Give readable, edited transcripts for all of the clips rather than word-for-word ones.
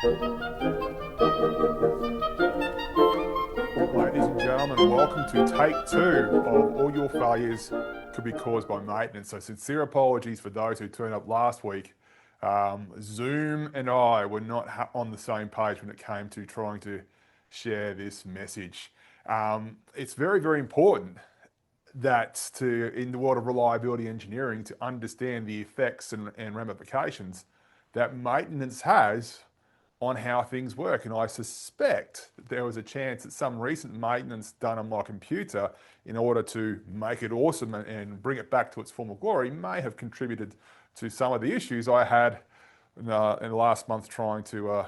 Ladies and gentlemen, welcome to take two of All Your Failures Could Be Caused by Maintenance. So sincere apologies for those who turned up last week. Zoom and I were not on the same page when it came to trying to share this message. It's very, very important that in the world of reliability engineering, to understand the effects and ramifications that maintenance has on how things work. And I suspect that there was a chance that some recent maintenance done on my computer in order to make it awesome and bring it back to its former glory may have contributed to some of the issues I had in the last month trying to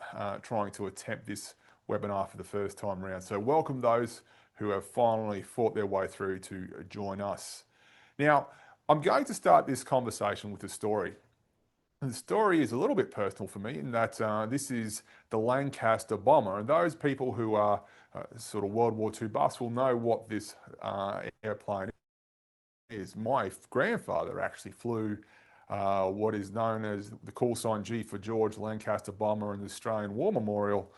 attempt this webinar for the first time around. So welcome those who have finally fought their way through to join us. Now, I'm going to start this conversation with a story. The story is a little bit personal for me in that this is the Lancaster bomber, and those people who are sort of World War II buffs will know what this airplane is. My grandfather actually flew what is known as the call sign G for George Lancaster bomber in the Australian War Memorial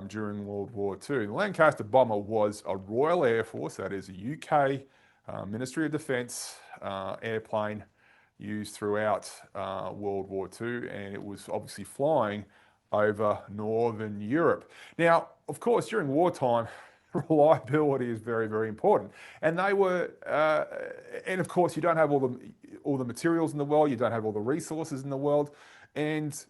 during World War II. The Lancaster bomber was a Royal Air Force, that is a UK Ministry of Defence airplane used throughout World War II, and it was obviously flying over Northern Europe. Now, of course, during wartime, reliability is very, very important. And they were, and of course, you don't have all the materials in the world, you don't have all the resources in the world, and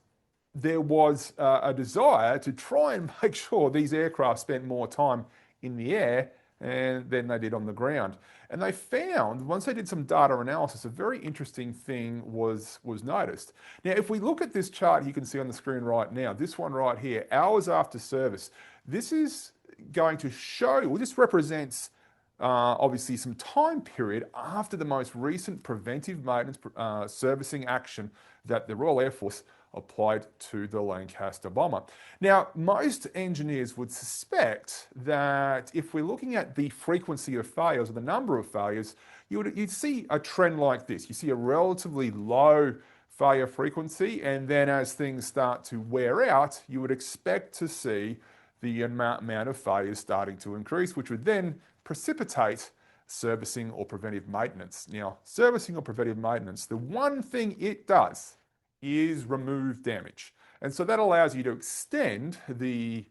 there was a desire to try and make sure these aircraft spent more time in the air than they did on the ground. And they found, once they did some data analysis, a very interesting thing was noticed. Now, if we look at this chart you can see on the screen right now, this one right here, hours after service, this is going to show, well, this represents obviously some time period after the most recent preventive maintenance servicing action that the Royal Air Force applied to the Lancaster bomber. Now, most engineers would suspect that if we're looking at the frequency of failures or the number of failures, you'd see a trend like this. You see a relatively low failure frequency, and then as things start to wear out, you would expect to see the amount of failures starting to increase, which would then precipitate servicing or preventive maintenance. Now, servicing or preventive maintenance, the one thing it does is remove damage. And so that allows you to extend the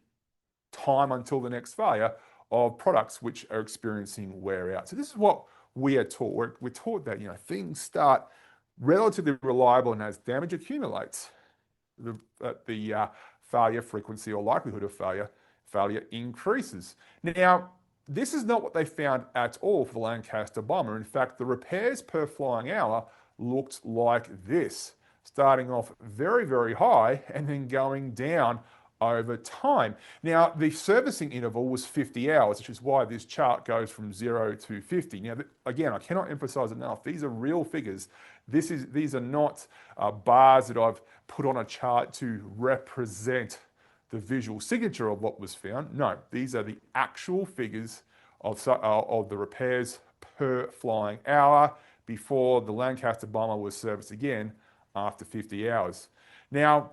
time until the next failure of products which are experiencing wear out. So this is what we are taught. We're taught that, things start relatively reliable, and as damage accumulates, the failure frequency or likelihood of failure increases. Now, this is not what they found at all for the Lancaster bomber. In fact, the repairs per flying hour looked like this, starting off very, very high and then going down over time. Now, the servicing interval was 50 hours, which is why this chart goes from 0 to 50. Now, again, I cannot emphasize enough, these are real figures. These are not bars that I've put on a chart to represent the visual signature of what was found. No, these are the actual figures of the repairs per flying hour before the Lancaster bomber was serviced again after 50 hours. Now,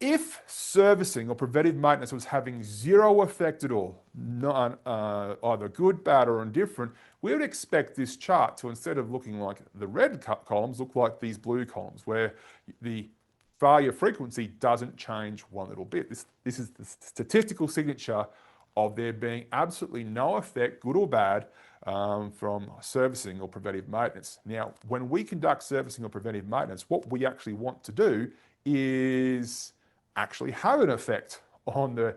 if servicing or preventive maintenance was having zero effect at all, none, either good, bad, or indifferent, we would expect this chart to, instead of looking like the red columns, look like these blue columns, where the failure frequency doesn't change one little bit. This is the statistical signature of there being absolutely no effect, good or bad, from servicing or preventive maintenance. Now, when we conduct servicing or preventive maintenance, what we actually want to do is actually have an effect on the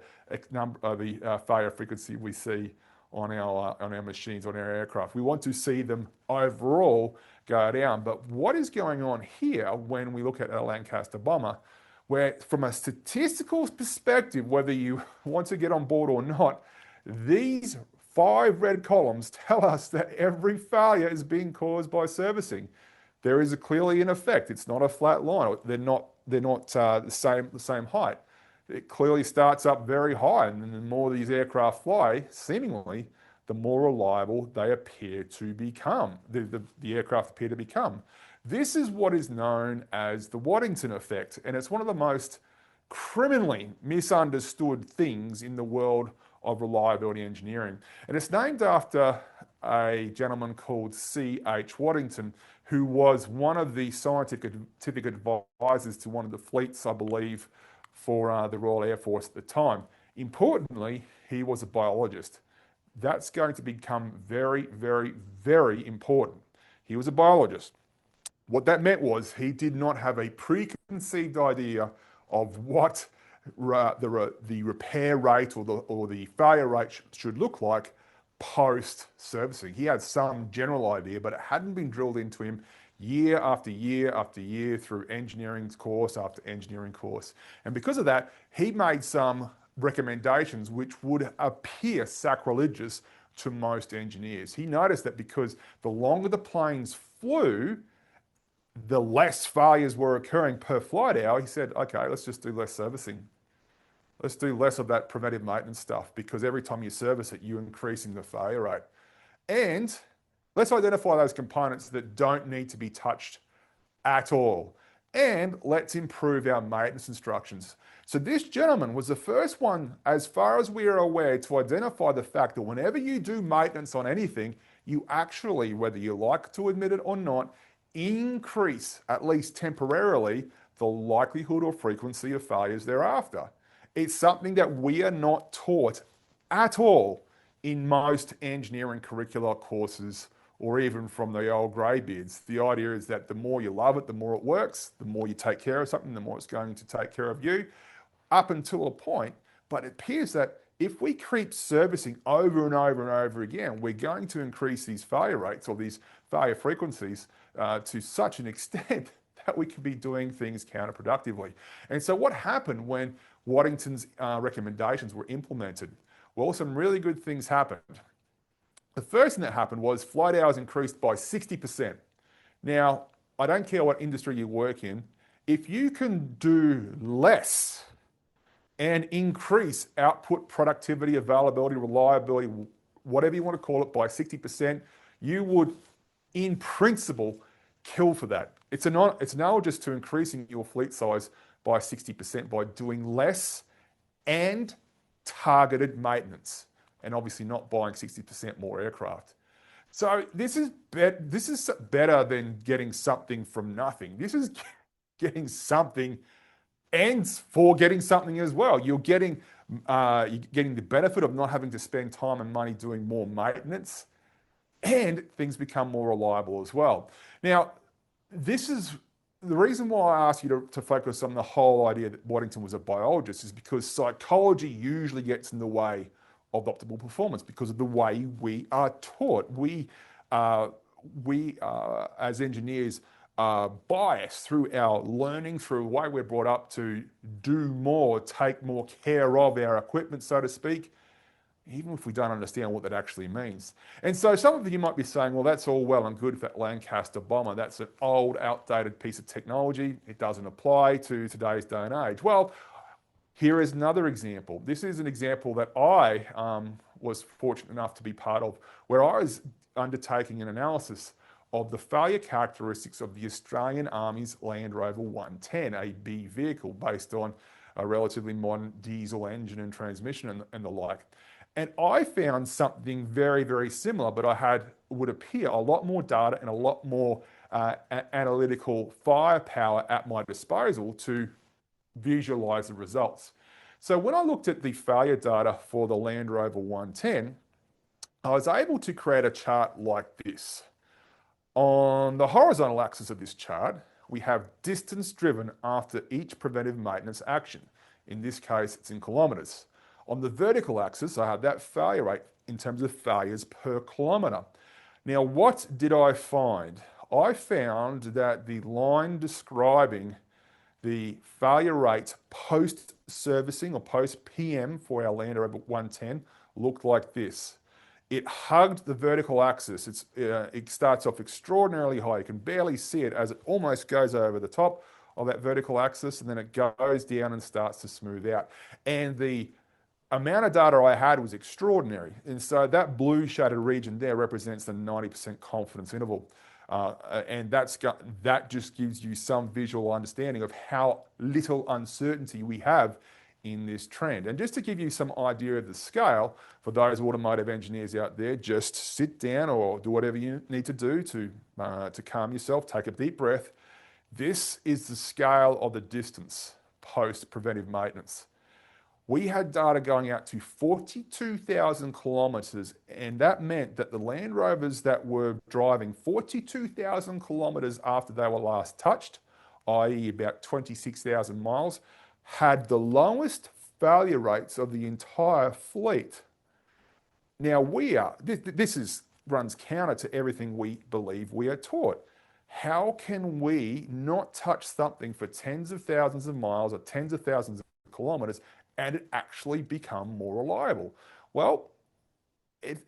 failure frequency we see on our machines, on our aircraft. We want to see them overall go down. But what is going on here when we look at a Lancaster bomber, where from a statistical perspective, whether you want to get on board or not, these 5 red columns tell us that every failure is being caused by servicing. There is clearly an effect. It's not a flat line. They're not the same height. It clearly starts up very high, and the more these aircraft fly, seemingly, the more reliable they appear to become. The aircraft appear to become. This is what is known as the Waddington effect, and it's one of the most criminally misunderstood things in the world of reliability engineering. And it's named after a gentleman called C.H. Waddington, who was one of the scientific advisors to one of the fleets, I believe, for the Royal Air Force at the time. Importantly, he was a biologist. That's going to become very, very, very important. He was a biologist. What that meant was he did not have a preconceived idea of what the repair rate or the failure rate should look like post servicing. He had some general idea, but it hadn't been drilled into him year after year after year through engineering course after engineering course. And because of that, he made some recommendations which would appear sacrilegious to most engineers. He noticed that because the longer the planes flew, the less failures were occurring per flight hour. He said, okay, let's just do less servicing. Let's do less of that preventive maintenance stuff, because every time you service it, you're increasing the failure rate. And let's identify those components that don't need to be touched at all. And let's improve our maintenance instructions. So this gentleman was the first one, as far as we are aware, to identify the fact that whenever you do maintenance on anything, you actually, whether you like to admit it or not, increase, at least temporarily, the likelihood or frequency of failures thereafter. It's something that we are not taught at all in most engineering curricular courses, or even from the old greybeards. The idea is that the more you love it, the more it works, the more you take care of something, the more it's going to take care of you, up until a point. But it appears that if we keep servicing over and over and over again, we're going to increase these failure rates or these failure frequencies to such an extent that we could be doing things counterproductively. And so what happened when Waddington's recommendations were implemented? Well, some really good things happened. The first thing that happened was flight hours increased by 60%. Now, I don't care what industry you work in, if you can do less and increase output, productivity, availability, reliability, whatever you want to call it, by 60%, you would, in principle, kill for that. It's analogous to increasing your fleet size by 60% by doing less and targeted maintenance, and obviously not buying 60% more aircraft. So this is better than getting something from nothing. This is getting something and for getting something as well. You're getting the benefit of not having to spend time and money doing more maintenance, and things become more reliable as well. Now, this is the reason why I ask you to focus on the whole idea that Waddington was a biologist, is because psychology usually gets in the way of optimal performance because of the way we are taught. We as engineers are biased through our learning, through the way we're brought up to do more, take more care of our equipment, so to speak, even if we don't understand what that actually means. And so some of you might be saying, well, that's all well and good for that Lancaster bomber. That's an old, outdated piece of technology. It doesn't apply to today's day and age. Well, here is another example. This is an example that I was fortunate enough to be part of, where I was undertaking an analysis of the failure characteristics of the Australian Army's Land Rover 110, a B vehicle based on a relatively modern diesel engine and transmission and the like. And I found something very, very similar, but would appear a lot more data and a lot more analytical firepower at my disposal to visualize the results. So when I looked at the failure data for the Land Rover 110, I was able to create a chart like this. On the horizontal axis of this chart, we have distance driven after each preventive maintenance action. In this case, it's in kilometres. On the vertical axis, I have that failure rate in terms of failures per kilometre. Now, what did I find? I found that the line describing the failure rate post-servicing or post-PM for our Land Rover 110 looked like this. It hugged the vertical axis. It starts off extraordinarily high. You can barely see it as it almost goes over the top of that vertical axis, and then it goes down and starts to smooth out. And the amount of data I had was extraordinary. And so that blue shaded region there represents the 90% confidence interval. And that just gives you some visual understanding of how little uncertainty we have in this trend. And just to give you some idea of the scale, for those automotive engineers out there, just sit down or do whatever you need to do to calm yourself, take a deep breath. This is the scale of the distance post preventive maintenance. We had data going out to 42,000 kilometers, and that meant that the Land Rovers that were driving 42,000 kilometers after they were last touched, i.e. about 26,000 miles, had the lowest failure rates of the entire fleet. Now this runs counter to everything we believe we are taught. How can we not touch something for tens of thousands of miles or tens of thousands of kilometers and it actually become more reliable? Well,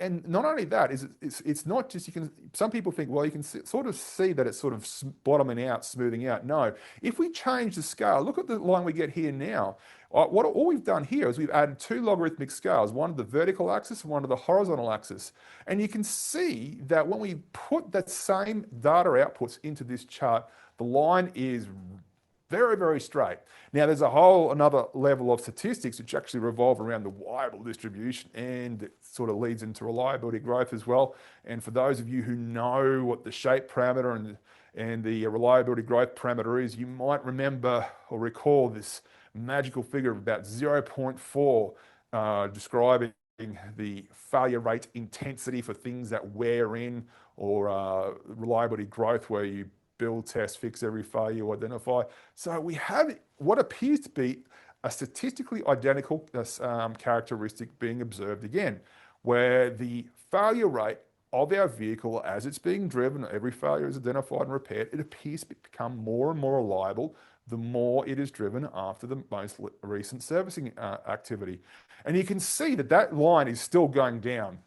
and not only that, it's not just, some people think, well, you can sort of see that it's sort of bottoming out, smoothing out. No, if we change the scale, look at the line we get here now. All we've done here is we've added two logarithmic scales, one to the vertical axis and one to the horizontal axis. And you can see that when we put that same data outputs into this chart, the line is very, very straight. Now, there's another level of statistics which actually revolve around the Weibull distribution, and it sort of leads into reliability growth as well. And for those of you who know what the shape parameter and the reliability growth parameter is, you might remember or recall this magical figure of about 0.4 describing the failure rate intensity for things that wear in, or reliability growth where you build, test, fix every failure you identify. So we have what appears to be a statistically identical characteristic being observed again, where the failure rate of our vehicle as it's being driven, every failure is identified and repaired, it appears to become more and more reliable the more it is driven after the most recent servicing activity. And you can see that that line is still going down.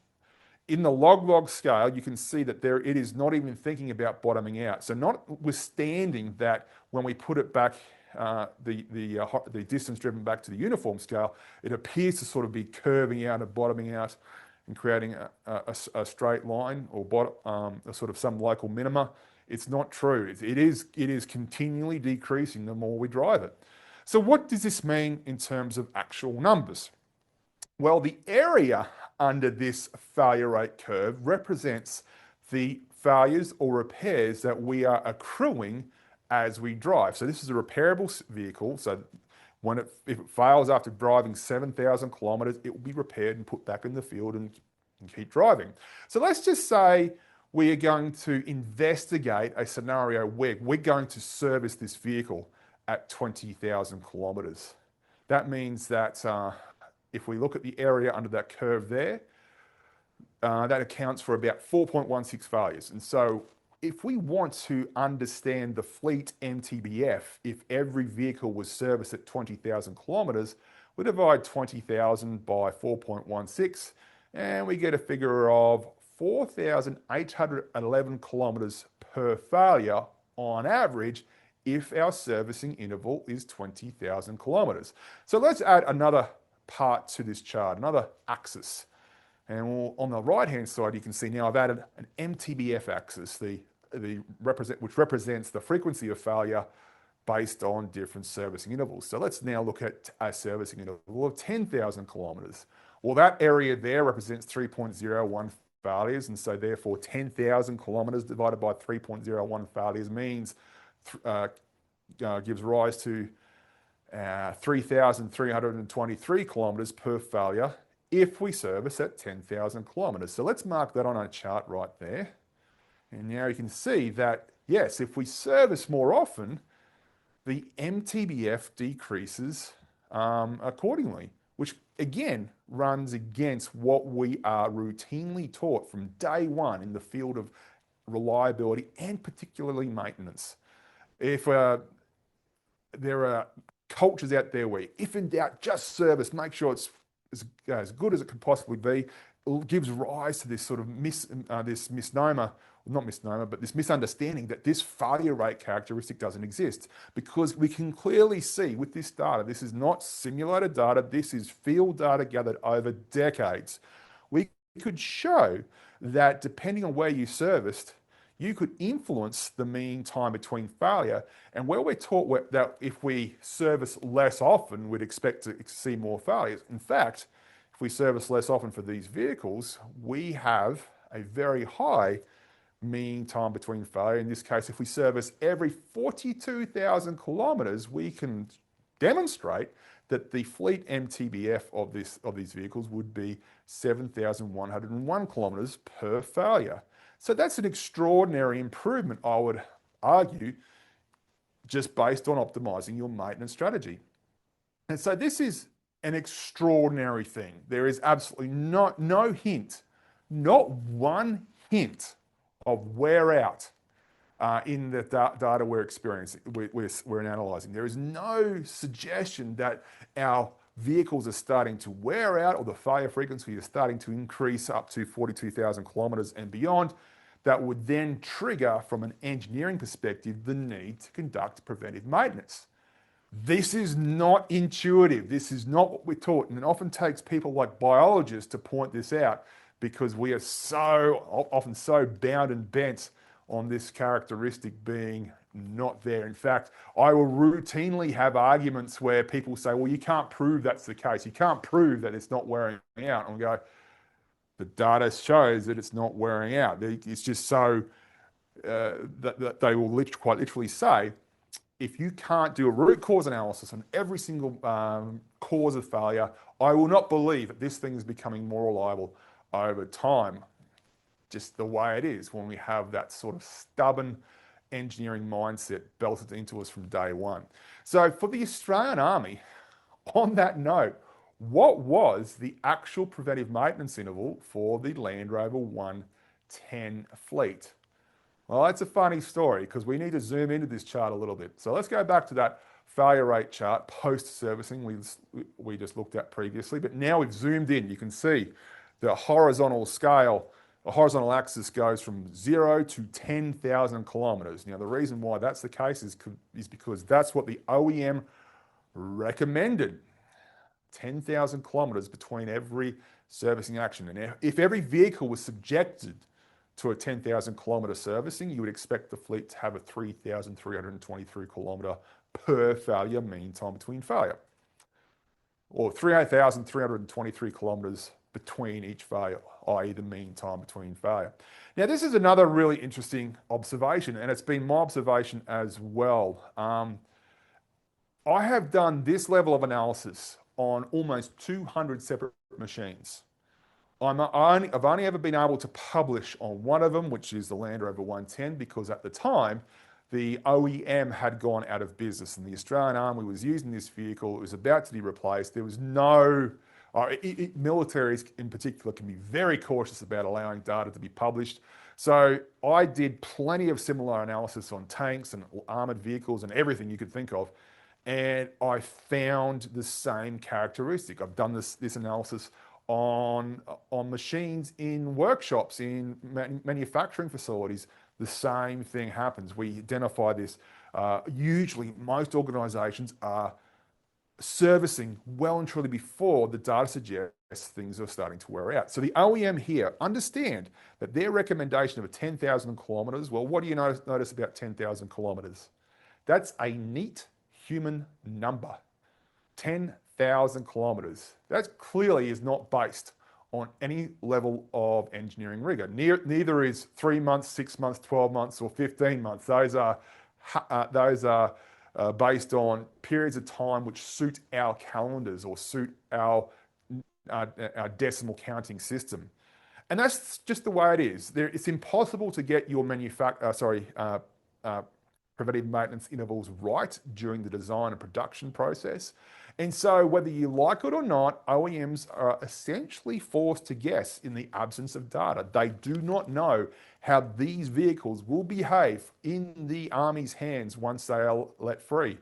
In the log scale, you can see that it is not even thinking about bottoming out. So notwithstanding that when we put it back, the distance driven back to the uniform scale, it appears to sort of be curving out and bottoming out and creating a straight line or a sort of some local minima. It's not true. It is continually decreasing the more we drive it. So what does this mean in terms of actual numbers? Well, the area under this failure rate curve represents the failures or repairs that we are accruing as we drive. So this is a repairable vehicle. So if it fails after driving 7,000 kilometers, it will be repaired and put back in the field and keep driving. So let's just say we are going to investigate a scenario where we're going to service this vehicle at 20,000 kilometers. That means that if we look at the area under that curve there, that accounts for about 4.16 failures. And so if we want to understand the fleet MTBF, if every vehicle was serviced at 20,000 kilometers, we divide 20,000 by 4.16, and we get a figure of 4,811 kilometers per failure on average if our servicing interval is 20,000 kilometers. So let's add another part to this chart, another axis. And on the right-hand side, you can see now I've added an MTBF axis, which represents the frequency of failure based on different servicing intervals. So let's now look at a servicing interval of 10,000 kilometers. Well, that area there represents 3.01 failures, and so therefore 10,000 kilometers divided by 3.01 failures gives rise to 3,323 kilometers per failure if we service at 10,000 kilometers. So let's mark that on our chart right there. And now you can see that, yes, if we service more often, the MTBF decreases accordingly, which again runs against what we are routinely taught from day one in the field of reliability and particularly maintenance. If there are cultures out there where, if in doubt, just service, make sure it's as good as it could possibly be, it gives rise to this sort of this misunderstanding that this failure rate characteristic doesn't exist, because we can clearly see with this data, this is not simulated data, this is field data gathered over decades. We could show that depending on where you serviced, you could influence the mean time between failure. And where we're taught that if we service less often, we'd expect to see more failures. In fact, if we service less often for these vehicles, we have a very high mean time between failure. In this case, if we service every 42,000 kilometers, we can demonstrate that the fleet MTBF of these vehicles would be 7,101 kilometers per failure. So that's an extraordinary improvement, I would argue, just based on optimizing your maintenance strategy. And so this is an extraordinary thing. There is absolutely no hint, not one hint of wear out in the data we're experiencing, we're analyzing. There is no suggestion that our vehicles are starting to wear out or the failure frequency is starting to increase up to 42,000 kilometers and beyond. That would then trigger, from an engineering perspective, the need to conduct preventive maintenance. This is not intuitive. This is not what we're taught. And it often takes people like biologists to point this out, because we are often so bound and bent on this characteristic being not there. In fact, I will routinely have arguments where people say, well, you can't prove that's the case. You can't prove that it's not wearing out. And we go, the data shows that it's not wearing out. It's just so that they will quite literally say, if you can't do a root cause analysis on every single cause of failure, I will not believe that this thing is becoming more reliable over time. Just the way it is when we have that sort of stubborn engineering mindset belted into us from day one. So for the Australian Army, on that note, what was the actual preventive maintenance interval for the Land Rover 110 fleet? Well, it's a funny story, because we need to zoom into this chart a little bit. So let's go back to that failure rate chart post-servicing we just looked at previously, but now we've zoomed in. You can see the horizontal scale, the horizontal axis goes from 0 to 10,000 kilometers. Now, the reason why that's the case is because that's what the OEM recommended. 10,000 kilometers between every servicing action. And if every vehicle was subjected to a 10,000 kilometer servicing, you would expect the fleet to have a 3,323 kilometer per failure mean time between failure, or 3,323 kilometers between each failure, i.e. the mean time between failure. Now, this is another really interesting observation, and it's been my observation as well. I have done this level of analysis on almost 200 separate machines. I've only ever been able to publish on one of them, which is the Land Rover 110, because at the time, the OEM had gone out of business and the Australian Army was using this vehicle. It was about to be replaced. There was no, militaries in particular can be very cautious about allowing data to be published. So I did plenty of similar analysis on tanks and armored vehicles and everything you could think of. And I found the same characteristic. I've done this analysis on machines in workshops, in manufacturing facilities. The same thing happens. We identify this. Usually, most organizations are servicing well and truly before the data suggests things are starting to wear out. So the OEM here understand that their recommendation of 10,000 kilometers, well, what do you notice about 10,000 kilometers? That's a neat human number. 10,000 kilometers. That clearly is not based on any level of engineering rigor. Neither is 3 months, 6 months, 12 months, or 15 months. Those are based on periods of time which suit our calendars or suit our decimal counting system. And that's just the way it is. It's impossible to get your preventive maintenance intervals right during the design and production process. And so whether you like it or not, OEMs are essentially forced to guess in the absence of data. They do not know how these vehicles will behave in the Army's hands once they are let free.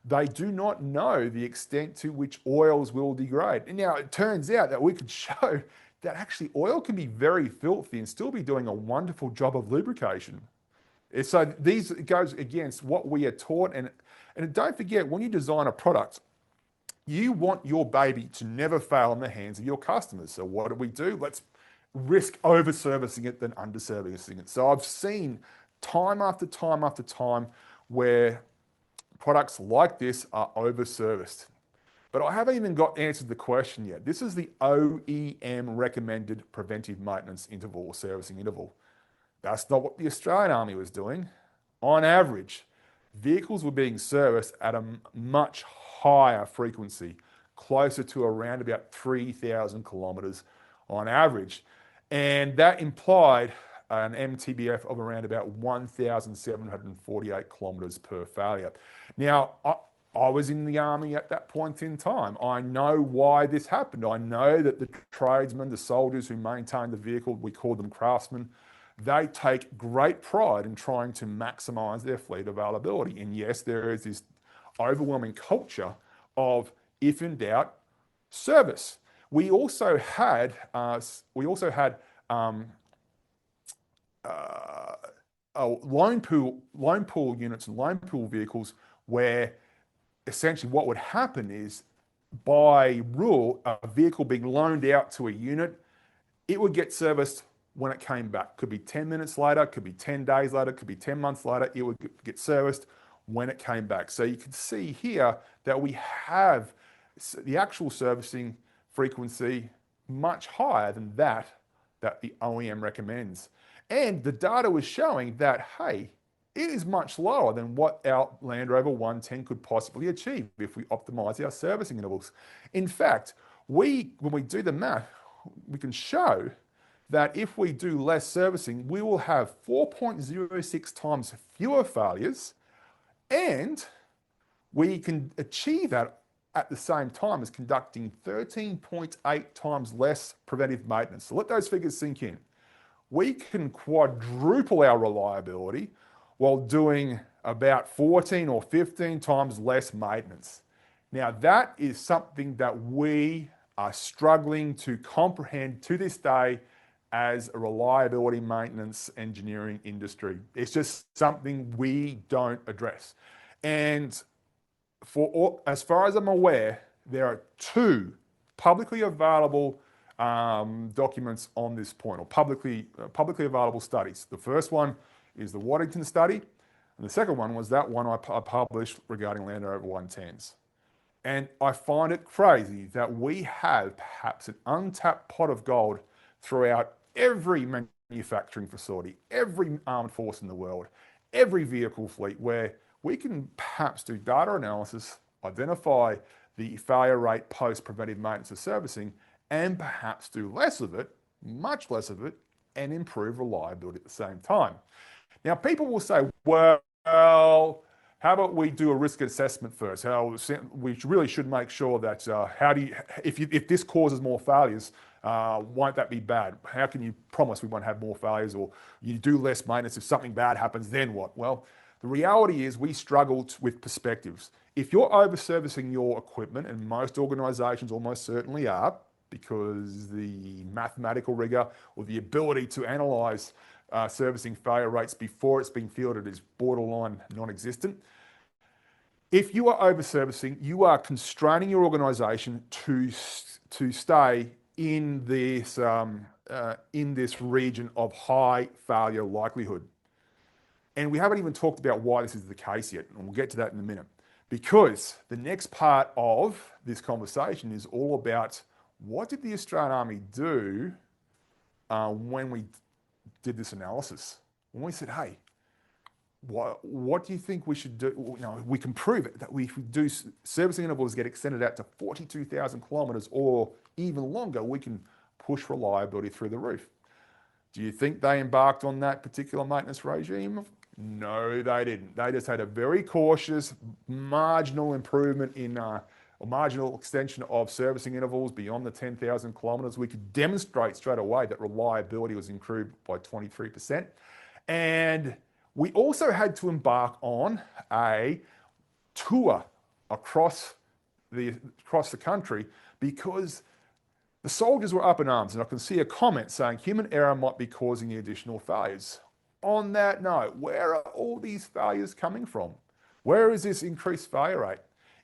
They do not know the extent to which oils will degrade. And now it turns out that we could show that actually oil can be very filthy and still be doing a wonderful job of lubrication. So it goes against what we are taught. And don't forget, when you design a product, you want your baby to never fail in the hands of your customers. So what do? risk over servicing it than under servicing it. So I've seen time after time after time where products like this are over serviced. But I haven't even got answered the question yet. This is the OEM recommended preventive maintenance interval or servicing interval. That's not what the Australian Army was doing. On average, vehicles were being serviced at a much higher frequency, closer to around about 3,000 kilometres on average. And that implied an MTBF of around about 1,748 kilometres per failure. Now, I was in the army at that point in time. I know why this happened. I know that the tradesmen, the soldiers who maintain the vehicle, we call them craftsmen, they take great pride in trying to maximize their fleet availability. And yes, there is this overwhelming culture of, if in doubt, service. We also had loan pool units and loan pool vehicles where essentially what would happen is, by rule, a vehicle being loaned out to a unit, it would get serviced when it came back. Could be 10 minutes later, could be 10 days later, could be 10 months later, it would get serviced when it came back. So you can see here that we have the actual servicing frequency much higher than that the OEM recommends. And the data was showing that, hey, it is much lower than what our Land Rover 110 could possibly achieve if we optimize our servicing intervals. In fact, when we do the math, we can show that if we do less servicing, we will have 4.06 times fewer failures, and we can achieve that at the same time as conducting 13.8 times less preventive maintenance. So let those figures sink in. We can quadruple our reliability while doing about 14 or 15 times less maintenance. Now, that is something that we are struggling to comprehend to this day as a reliability maintenance engineering industry. It's just something we don't address. And as far as I'm aware, there are two publicly available documents on this point, or publicly available studies. The first one is the Waddington study, and the second one was that one I published regarding Land Rover 110s. And I find it crazy that we have perhaps an untapped pot of gold throughout every manufacturing facility, every armed force in the world, every vehicle fleet, where we can perhaps do data analysis, identify the failure rate post preventive maintenance or servicing, and perhaps do less of it, much less of it, and improve reliability at the same time. Now, people will say, well, how about we do a risk assessment first? We really should make sure that if this causes more failures, won't that be bad? How can you promise we won't have more failures, or you do less maintenance? If something bad happens, then what? Well, the reality is we struggle with perspectives. If you're over-servicing your equipment, and most organizations almost certainly are, because the mathematical rigor or the ability to analyze servicing failure rates before it's been fielded is borderline non-existent. If you are over-servicing, you are constraining your organization to stay in this region of high failure likelihood. And we haven't even talked about why this is the case yet, and we'll get to that in a minute. Because the next part of this conversation is all about, what did the Australian Army do when we did this analysis? When we said, hey, what do you think we should do? We can prove it, that if we do servicing intervals get extended out to 42,000 kilometres or even longer, we can push reliability through the roof. Do you think they embarked on that particular maintenance regime? No, they didn't. They just had a very cautious, marginal improvement in or marginal extension of servicing intervals beyond the 10,000 kilometres. We could demonstrate straight away that reliability was improved by 23%. And we also had to embark on a tour across the country, because the soldiers were up in arms, and I can see a comment saying human error might be causing the additional failures. On that note, where are all these failures coming from? Where is this increased failure rate?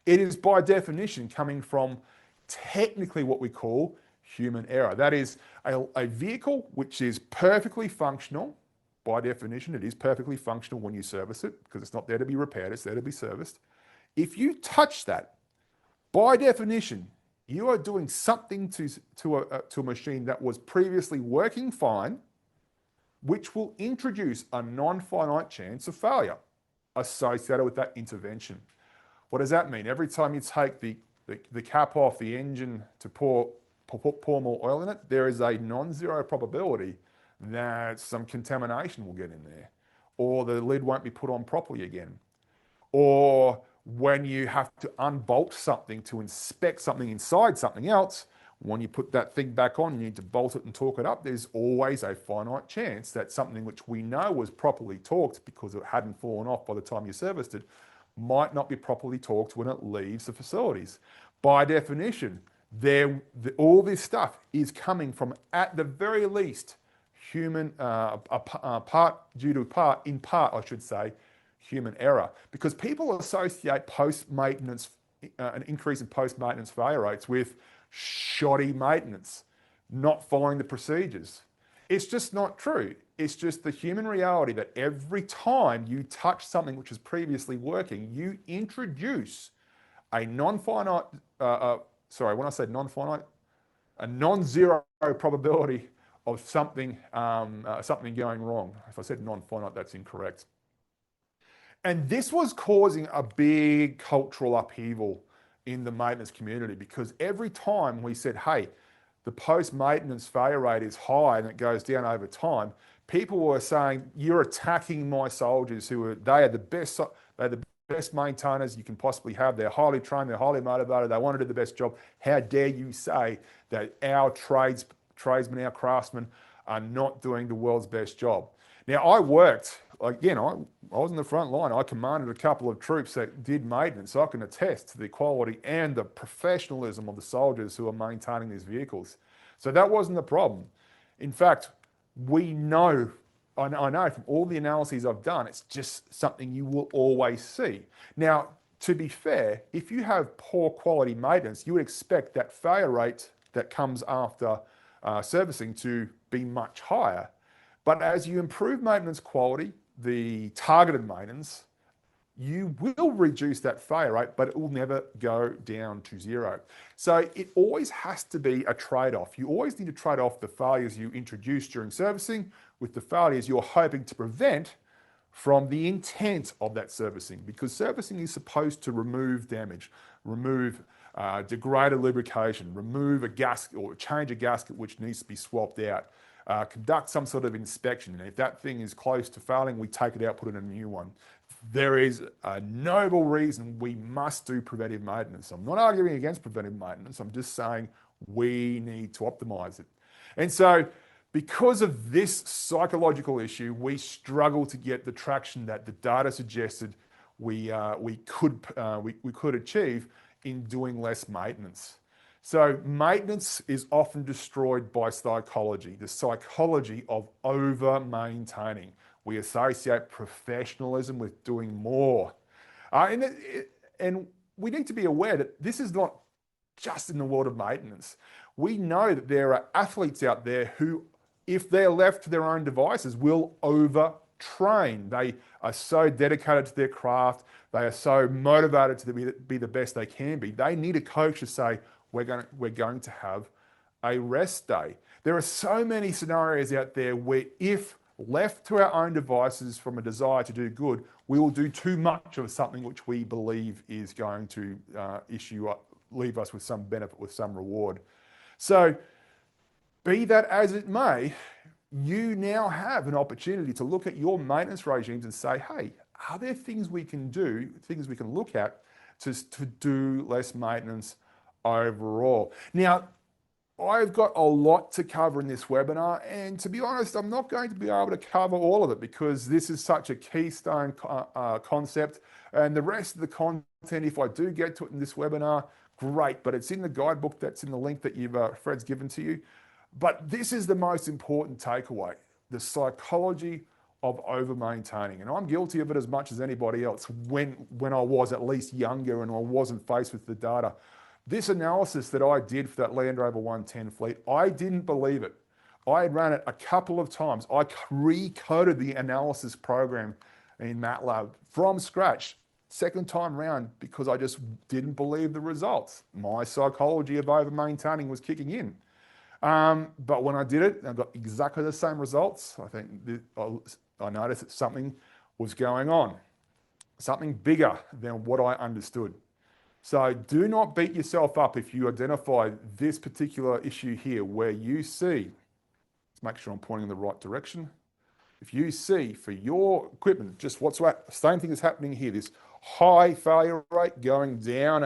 It is by definition coming from technically what we call human error. That is a vehicle which is perfectly functional. By definition, it is perfectly functional when you service it because it's not there to be repaired, it's there to be serviced. If you touch that, by definition, you are doing something to a machine that was previously working fine, which will introduce a non-finite chance of failure associated with that intervention. What does that mean? Every time you take the cap off the engine to pour more oil in it, there is a non-zero probability that some contamination will get in there, or the lid won't be put on properly again, or when you have to unbolt something to inspect something inside something else, when you put that thing back on, you need to bolt it and torque it up. There's always a finite chance that something which we know was properly torqued because it hadn't fallen off by the time you serviced it might not be properly torqued when it leaves the facilities. By definition, all this stuff is coming from, at the very least, human in part, I should say, human error, because people associate post-maintenance, an increase in post-maintenance failure rates with shoddy maintenance, not following the procedures. It's just not true. It's just the human reality that every time you touch something which is previously working, you introduce a non-finite, when I say non-finite, a non-zero probability of something going wrong. If I said non-finite, that's incorrect. And this was causing a big cultural upheaval in the maintenance community, because every time we said, hey, the post-maintenance failure rate is high and it goes down over time, people were saying, you're attacking my soldiers they're the best maintainers you can possibly have. They're highly trained, they're highly motivated, they want to do the best job. How dare you say that our tradesmen, our craftsmen are not doing the world's best job? Now, I worked, again, I was in the front line. I commanded a couple of troops that did maintenance, so I can attest to the quality and the professionalism of the soldiers who are maintaining these vehicles. So that wasn't the problem. In fact, I know from all the analyses I've done, it's just something you will always see. Now, to be fair, if you have poor quality maintenance, you would expect that failure rate that comes after servicing to be much higher. But as you improve maintenance quality, the targeted maintenance, you will reduce that failure rate, but it will never go down to zero. So it always has to be a trade-off. You always need to trade off the failures you introduce during servicing with the failures you're hoping to prevent from the intent of that servicing, because servicing is supposed to remove damage, remove degraded lubrication, remove a gasket or change a gasket which needs to be swapped out. Conduct some sort of inspection, and if that thing is close to failing, we take it out, put in a new one. There is a noble reason we must do preventive maintenance. I'm not arguing against preventive maintenance. I'm just saying we need to optimize it. And so because of this psychological issue, we struggle to get the traction that the data suggested we could achieve in doing less maintenance. So maintenance is often destroyed by psychology, the psychology of over-maintaining. We associate professionalism with doing more. And we need to be aware that this is not just in the world of maintenance. We know that there are athletes out there who, if they're left to their own devices, will overtrain. They are so dedicated to their craft. They are so motivated to be the best they can be. They need a coach to say, we're going to have a rest day. There are so many scenarios out there where if left to our own devices from a desire to do good, we will do too much of something which we believe is going to leave us with some benefit, with some reward. So be that as it may, you now have an opportunity to look at your maintenance regimes and say, hey, are there things we can do, things we can look at to do less maintenance overall? Now, I've got a lot to cover in this webinar, and to be honest, I'm not going to be able to cover all of it because this is such a keystone concept, and the rest of the content, if I do get to it in this webinar, great, but it's in the guidebook that's in the link that Fred's given to you. But this is the most important takeaway, the psychology of over-maintaining. And I'm guilty of it as much as anybody else when I was at least younger and I wasn't faced with the data. This analysis that I did for that Land Rover 110 fleet, I didn't believe it. I had ran it a couple of times. I recoded the analysis program in MATLAB from scratch, second time round, because I just didn't believe the results. My psychology of over maintaining was kicking in. But when I did it, I got exactly the same results. I think I noticed that something was going on, something bigger than what I understood. So do not beat yourself up if you identify this particular issue here where you see, let's make sure I'm pointing in the right direction. If you see for your equipment, just same thing is happening here, this high failure rate going down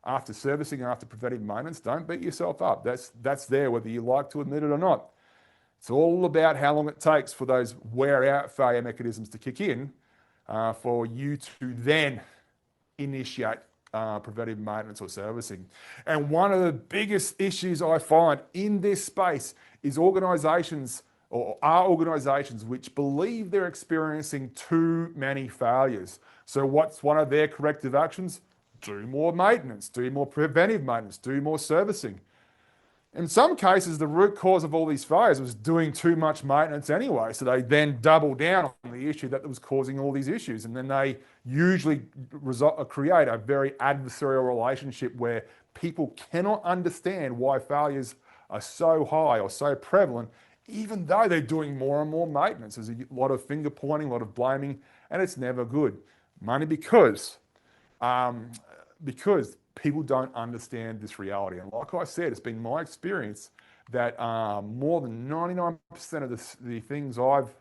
after servicing, after preventive maintenance, don't beat yourself up. That's there whether you like to admit it or not. It's all about how long it takes for those wear out failure mechanisms to kick in for you to then initiate preventive maintenance or servicing. And one of the biggest issues I find in this space is organizations which believe they're experiencing too many failures. So what's one of their corrective actions? Do more maintenance, do more preventive maintenance, do more servicing. In some cases, the root cause of all these failures was doing too much maintenance anyway. So they then double down on the issue that was causing all these issues. And then they usually create a very adversarial relationship where people cannot understand why failures are so high or so prevalent, even though they're doing more and more maintenance. There's a lot of finger pointing, a lot of blaming, and it's never good. Mainly because people don't understand this reality. And like I said, it's been my experience that more than 99% of the things I've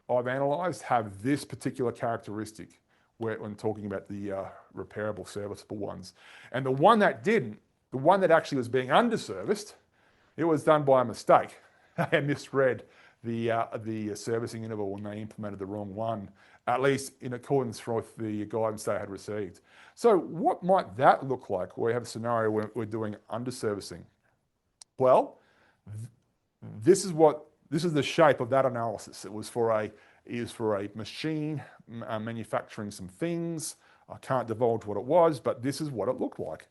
analysed have this particular characteristic when talking about the repairable, serviceable ones. And the one that didn't, the one that actually was being underserviced, it was done by a mistake. They misread the servicing interval when they implemented the wrong one, at least in accordance with the guidance they had received. So what might that look like where we have a scenario where we're doing underservicing? Well, this is the shape of that analysis. It was for a machine manufacturing some things. I can't divulge what it was, but this is what it looked like.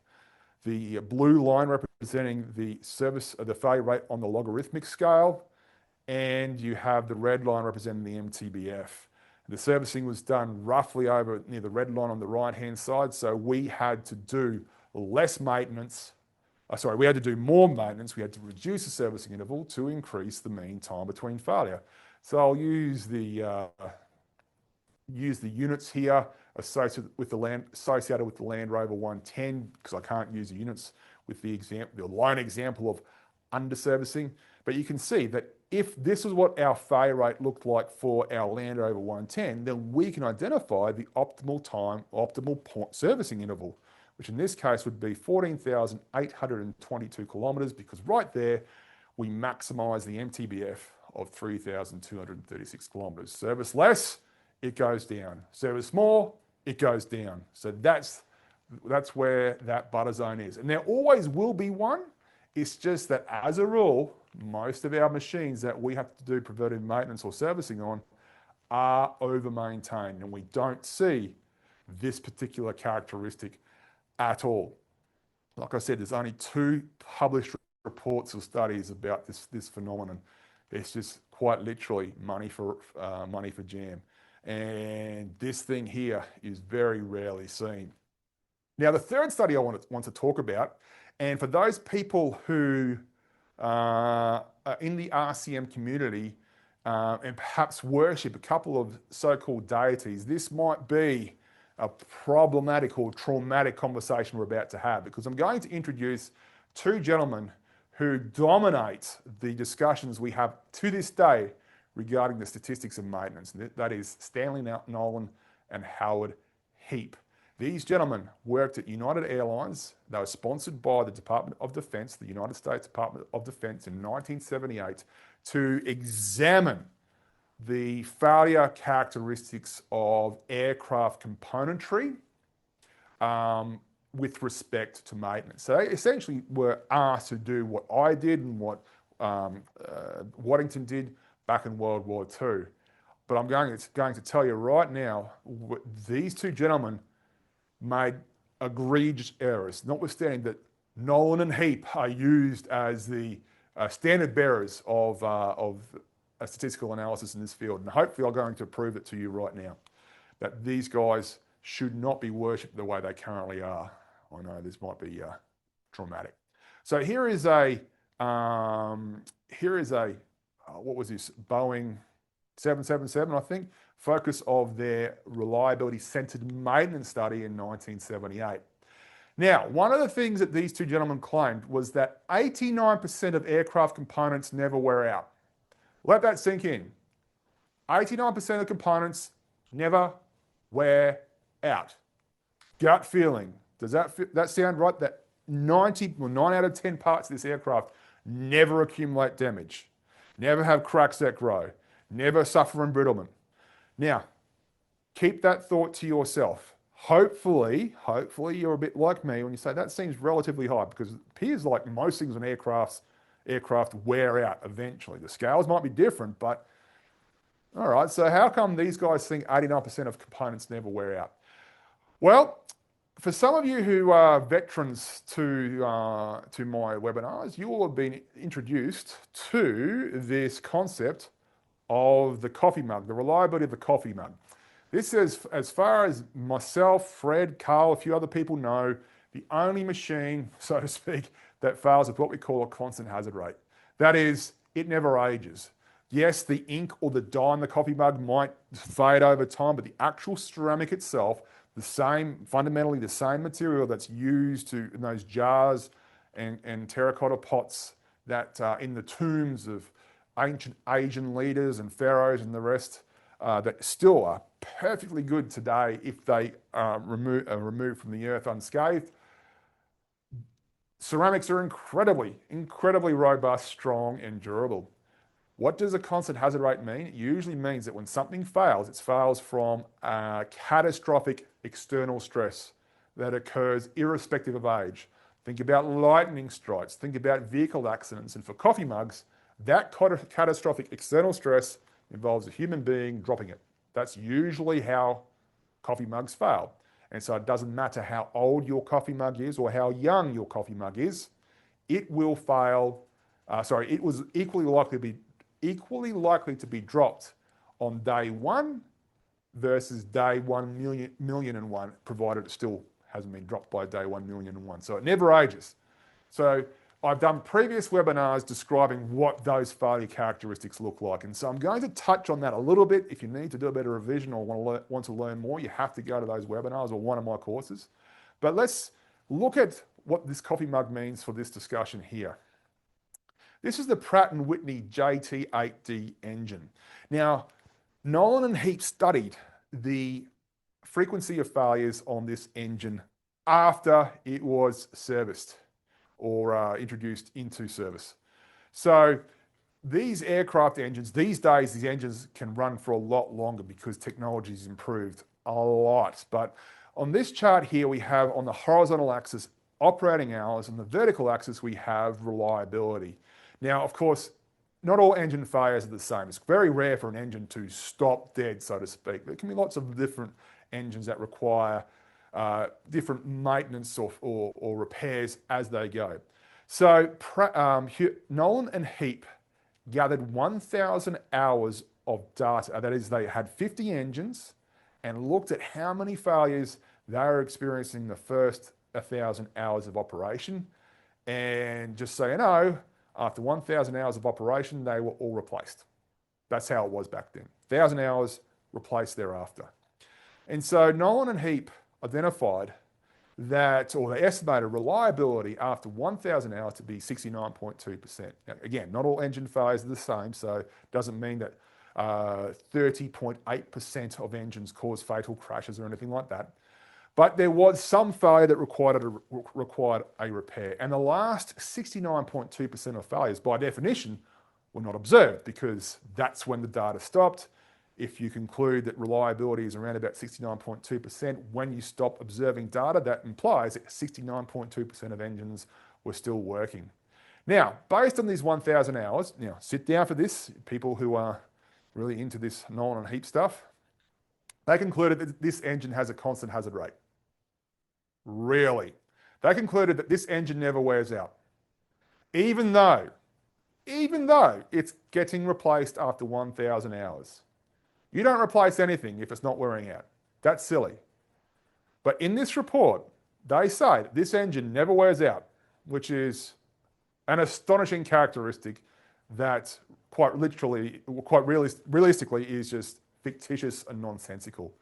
The blue line representing the failure rate on the logarithmic scale, and you have the red line representing the MTBF. The servicing was done roughly over near the red line on the right-hand side, so we had to do less maintenance. We had to do more maintenance. We had to reduce the servicing interval to increase the mean time between failure. So I'll use the units here associated with the Land Rover 110 because I can't use the units with the line example of underservicing. But you can see that if this is what our failure rate looked like for our Land Rover 110, then we can identify the optimal servicing interval, which in this case would be 14,822 kilometres, because right there we maximise the MTBF of 3,236 kilometres. Service less, it goes down. Service more, it goes down. So that's where that butter zone is. And there always will be one. It's just that as a rule, most of our machines that we have to do preventive maintenance or servicing on are over-maintained, and we don't see this particular characteristic at all. Like I said, there's only 2 published reports or studies about this phenomenon. It's just quite literally money for jam. And this thing here is very rarely seen. Now, the third study I want to talk about, and for those people who are in the RCM community and perhaps worship a couple of so-called deities, this might be a problematic or traumatic conversation we're about to have, because I'm going to introduce 2 gentlemen who dominate the discussions we have to this day regarding the statistics of maintenance. That is Stanley Nolan and Howard Heap. These gentlemen worked at United Airlines. They were sponsored by the Department of Defense, the United States Department of Defense, in 1978 to examine the failure characteristics of aircraft componentry with respect to maintenance. So they essentially were asked to do what I did and what Waddington did back in World War II. But I'm going to tell you right now, these 2 gentlemen made egregious errors, notwithstanding that Nolan and Heap are used as the standard bearers of a statistical analysis in this field. And hopefully I'm going to prove it to you right now, that these guys should not be worshipped the way they currently are. I know this might be traumatic. So here is a what was this, Boeing 777, I think, focus of their reliability-centered maintenance study in 1978. Now, one of the things that these two gentlemen claimed was that 89% of aircraft components never wear out. Let that sink in. 89% of components never wear out. Gut feeling. Does that sound right? That 9 out of 10 parts of this aircraft never accumulate damage, never have cracks that grow, never suffer embrittlement. Now, keep that thought to yourself. Hopefully you're a bit like me when you say that seems relatively high, because it appears like most things on aircraft wear out eventually. The scales might be different, but all right, so how come these guys think 89% of components never wear out? Well, for some of you who are veterans to my webinars, you will have been introduced to this concept of the coffee mug, the reliability of the coffee mug. This is, as far as myself, Fred, Carl, a few other people know, the only machine, so to speak, that fails with what we call a constant hazard rate. That is, it never ages. Yes, the ink or the dye in the coffee mug might fade over time, but the actual ceramic itself, fundamentally the same material that's used in those jars and terracotta pots that in the tombs of ancient Asian leaders and pharaohs and the rest, that still are perfectly good today if they are removed from the earth unscathed. Ceramics are incredibly robust, strong, and durable. What does a constant hazard rate mean? It usually means that when something fails, it fails from a catastrophic external stress that occurs irrespective of age. Think about lightning strikes, think about vehicle accidents, and for coffee mugs, that catastrophic external stress involves a human being dropping it. That's usually how coffee mugs fail. And so it doesn't matter how old your coffee mug is or how young your coffee mug is, it will fail. It was equally likely to be dropped on day one versus day 1,000,001, provided it still hasn't been dropped by day 1,000,001. So it never ages. So I've done previous webinars describing what those failure characteristics look like. And so I'm going to touch on that a little bit. If you need to do a better revision or want to learn more, you have to go to those webinars or one of my courses. But let's look at what this coffee mug means for this discussion here. This is the Pratt & Whitney JT8D engine. Now, Nolan and Heap studied the frequency of failures on this engine after it was serviced or introduced into service. So these aircraft engines, these days, these engines can run for a lot longer because technology's improved a lot. But on this chart here, we have on the horizontal axis operating hours, and the vertical axis we have reliability. Now, of course, not all engine failures are the same. It's very rare for an engine to stop dead, so to speak. There can be lots of different engines that require different maintenance or repairs as they go. So Nolan and Heap gathered 1,000 hours of data. That is, they had 50 engines and looked at how many failures they were experiencing the first 1,000 hours of operation. And just so you know, after 1,000 hours of operation, they were all replaced. That's how it was back then. 1,000 hours replaced thereafter. And so Nolan and Heap identified that, or they estimated reliability after 1,000 hours to be 69.2%. Now, again, not all engine failures are the same, so it doesn't mean that 30.8% of engines cause fatal crashes or anything like that. But there was some failure that required a repair. And the last 69.2% of failures, by definition, were not observed because that's when the data stopped. If you conclude that reliability is around about 69.2%, when you stop observing data, that implies that 69.2% of engines were still working. Now, based on these 1,000 hours, now sit down for this, people who are really into this Nolan and Heap stuff, they concluded that this engine has a constant hazard rate. Really. They concluded that this engine never wears out, even though it's getting replaced after 1,000 hours. You don't replace anything if it's not wearing out. That's silly. But in this report, they say that this engine never wears out, which is an astonishing characteristic that realistically is just fictitious and nonsensical.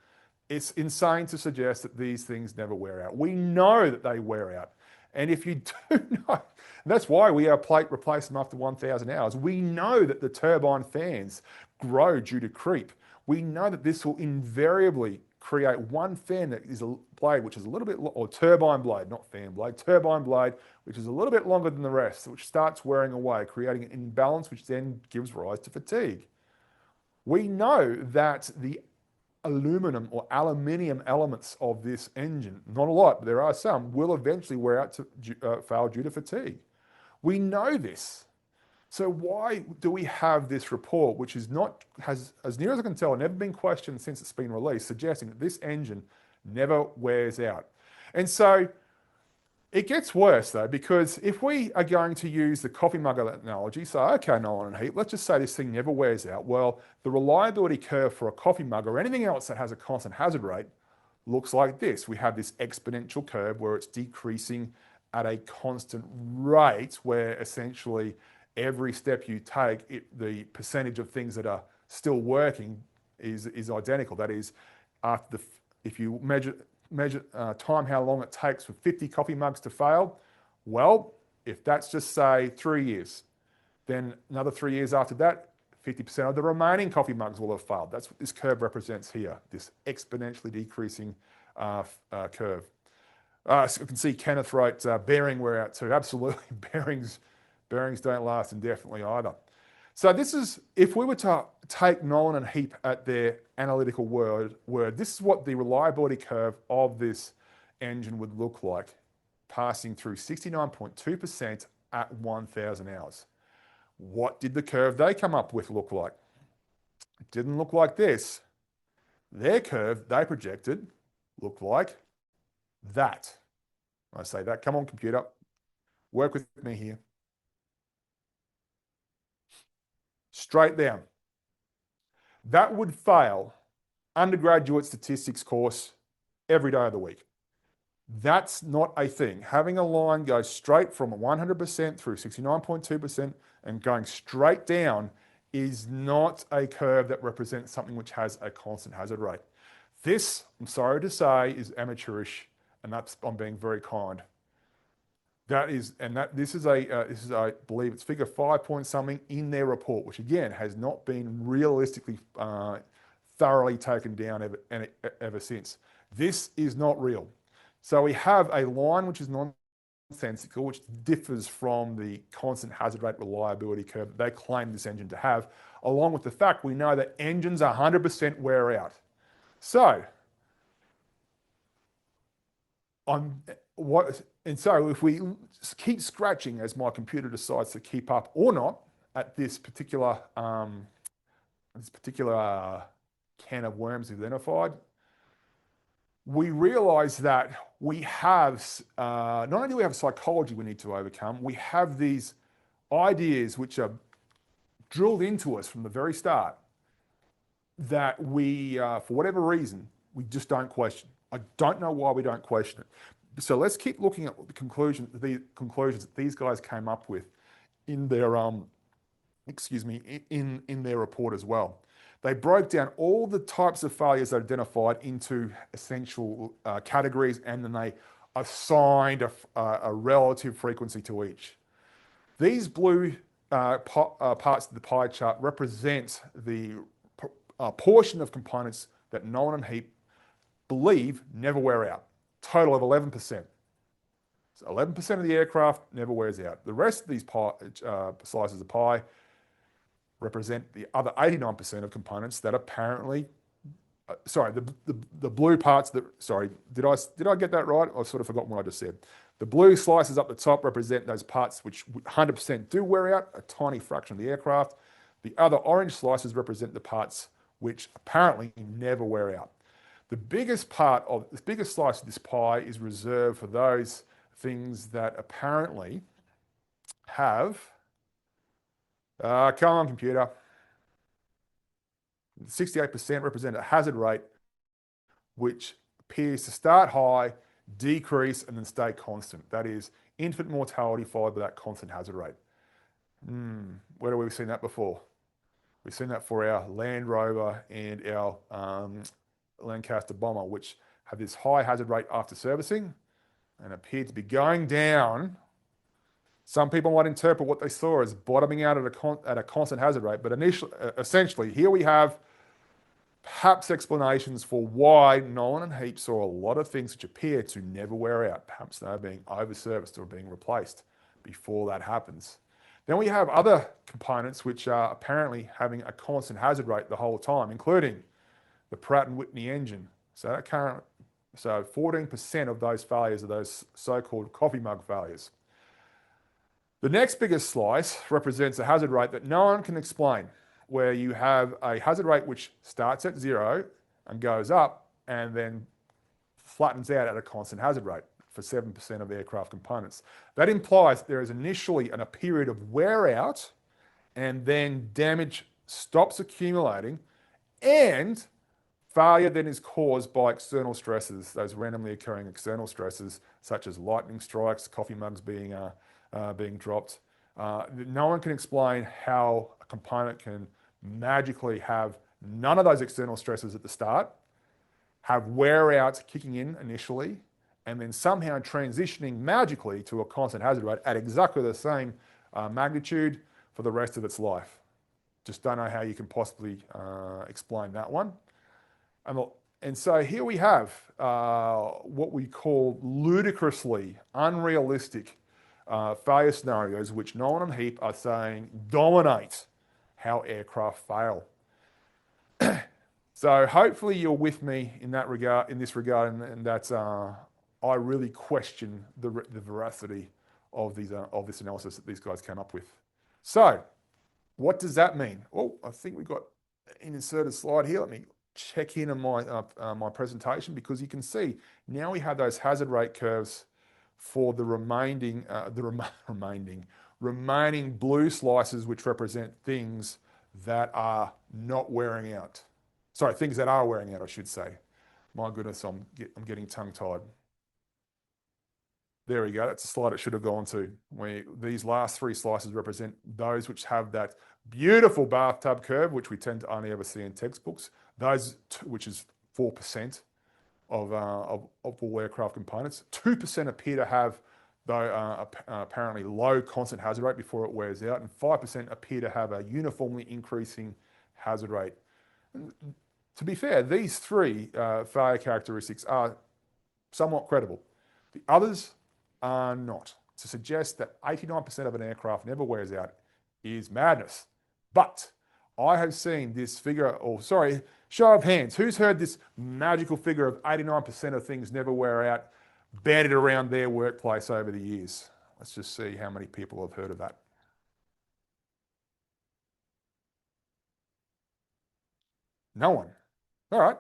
It's insane to suggest that these things never wear out. We know that they wear out. And if you do know, that's why we replace them after 1,000 hours. We know that the turbine fans grow due to creep. We know that this will invariably create one fan that is a blade which is a little bit, or turbine blade, not fan blade, turbine blade, which is a little bit longer than the rest, which starts wearing away, creating an imbalance, which then gives rise to fatigue. We know that the aluminum or aluminium elements of this engine, not a lot, but there are some, will eventually wear out to fail due to fatigue. We know this. So why do we have this report, which has, as near as I can tell, never been questioned since it's been released, suggesting that this engine never wears out? And so it gets worse though, because if we are going to use the coffee mug analogy, so okay, Nolan and Heat, let's just say this thing never wears out. Well, the reliability curve for a coffee mug or anything else that has a constant hazard rate looks like this. We have this exponential curve where it's decreasing at a constant rate, where essentially every step you take, the percentage of things that are still working is identical. That is, if you measure time, how long it takes for 50 coffee mugs to fail, well, if that's just say 3 years, then another 3 years after that, 50% of the remaining coffee mugs will have failed. That's what this curve represents here, this exponentially decreasing curve. So you can see Kenneth wrote bearing wear out too. Absolutely, bearings don't last indefinitely either. So this is, if we were to take Nolan and Heap at their analytical word, this is what the reliability curve of this engine would look like, passing through 69.2% at 1,000 hours. What did the curve they come up with look like? It didn't look like this. Their curve they projected looked like that. I say that, come on computer, work with me here. Straight down. That would fail undergraduate statistics course every day of the week. That's not a thing. Having a line go straight from 100% through 69.2% and going straight down is not a curve that represents something which has a constant hazard rate. This, I'm sorry to say, is amateurish, and that's, I'm being very kind. This is I believe it's figure 5 point something in their report, which again has not been realistically thoroughly taken down ever since. This is not real. So we have a line which is nonsensical, which differs from the constant hazard rate reliability curve that they claim this engine to have, along with the fact we know that engines 100% wear out. So so if we keep scratching as my computer decides to keep up or not at this particular can of worms identified, we realize that we have, not only do we have psychology we need to overcome, we have these ideas which are drilled into us from the very start that we, for whatever reason, we just don't question. I don't know why we don't question it. So let's keep looking at the conclusions that these guys came up with in their in their report as well. They broke down all the types of failures identified into essential categories, and then they assigned a relative frequency to each. These blue parts of the pie chart represent the portion of components that Nolan and Heap believe never wear out. Total of 11%. So 11% of the aircraft never wears out. The rest of these slices of pie represent the other 89% of components that apparently, the blue parts that, did I get that right? I've sort of forgotten what I just said. The blue slices up the top represent those parts which 100% do wear out, a tiny fraction of the aircraft. The other orange slices represent the parts which apparently never wear out. The biggest part of this biggest slice of this pie is reserved for those things that apparently have, come on computer, 68% represent a hazard rate which appears to start high, decrease, and then stay constant. That is infant mortality followed by that constant hazard rate. Where have we seen that before? We've seen that for our Land Rover and our Lancaster Bomber, which have this high hazard rate after servicing and appear to be going down. Some people might interpret what they saw as bottoming out at a constant hazard rate, but essentially, here we have perhaps explanations for why Nolan and Heap saw a lot of things which appear to never wear out. Perhaps they're being over-serviced or being replaced before that happens. Then we have other components which are apparently having a constant hazard rate the whole time, including the Pratt & Whitney engine. So 14% of those failures are those so-called coffee mug failures. The next biggest slice represents a hazard rate that no one can explain, where you have a hazard rate which starts at 0 and goes up and then flattens out at a constant hazard rate for 7% of aircraft components. That implies there is initially a period of wear out and then damage stops accumulating, and failure then is caused by external stresses, those randomly occurring external stresses such as lightning strikes, coffee mugs being dropped. No one can explain how a component can magically have none of those external stresses at the start, have wear outs kicking in initially, and then somehow transitioning magically to a constant hazard rate at exactly the same magnitude for the rest of its life. Just don't know how you can possibly explain that one. And so here we have what we call ludicrously unrealistic failure scenarios, which Nolan and Heap are saying dominate how aircraft fail. So hopefully you're with me in that regard, and that's I really question the veracity of this analysis that these guys came up with. So what does that mean? Oh, I think we've got an inserted slide here. Let me check in on my presentation, because you can see now we have those hazard rate curves for the remaining blue slices, which represent things that are not wearing out. Sorry, things that are wearing out, I should say. My goodness, I'm getting tongue-tied. There we go. That's a slide it should have gone to. These last three slices represent those which have that beautiful bathtub curve, which we tend to only ever see in textbooks. Those, which is 4% of all aircraft components. 2% appear to have, though, apparently low constant hazard rate before it wears out, and 5% appear to have a uniformly increasing hazard rate. And to be fair, these three failure characteristics are somewhat credible. The others are not. To suggest that 89% of an aircraft never wears out is madness. But I have seen this figure, show of hands, who's heard this magical figure of 89% of things never wear out bandied around their workplace over the years? Let's just see how many people have heard of that. No one. All right.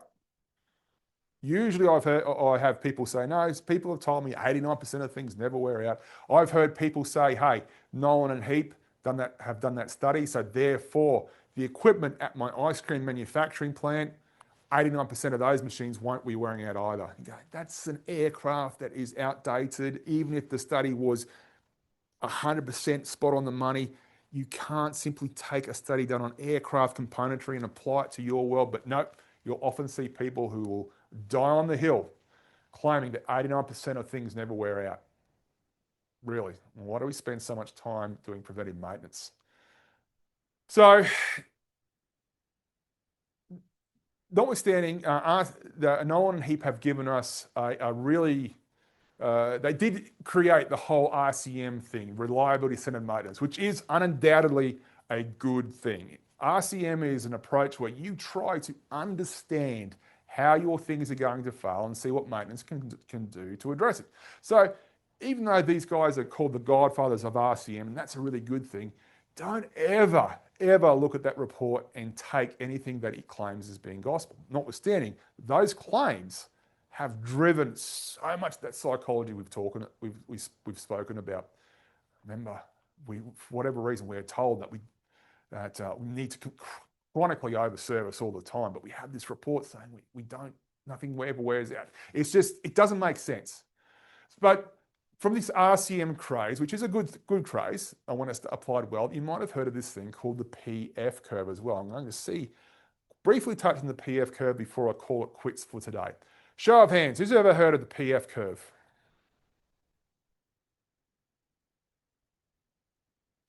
Usually I have people say, no, people have told me 89% of things never wear out. I've heard people say, hey, Nolan and Heap have done that study, so therefore the equipment at my ice cream manufacturing plant, 89% of those machines won't be wearing out either. You go, that's an aircraft that is outdated. Even if the study was 100% spot on the money, you can't simply take a study done on aircraft componentry and apply it to your world. But nope, you'll often see people who will die on the hill claiming that 89% of things never wear out. Really, why do we spend so much time doing preventive maintenance? So, notwithstanding, Nolan and Heap have given us a really, they did create the whole RCM thing, reliability centered maintenance, which is undoubtedly a good thing. RCM is an approach where you try to understand how your things are going to fail and see what maintenance can do to address it. So even though these guys are called the godfathers of RCM, and that's a really good thing, don't ever look at that report and take anything that it claims as being gospel. Notwithstanding, those claims have driven so much of that psychology we've spoken about. Remember, for whatever reason, we're told that we need to chronically overservice all the time, but we have this report saying we don't, nothing ever wears out. It's just, it doesn't make sense. But from this RCM craze, which is a good craze, I want us to apply it well, you might have heard of this thing called the PF curve as well. I'm going to briefly touch on the PF curve before I call it quits for today. Show of hands, who's ever heard of the PF curve?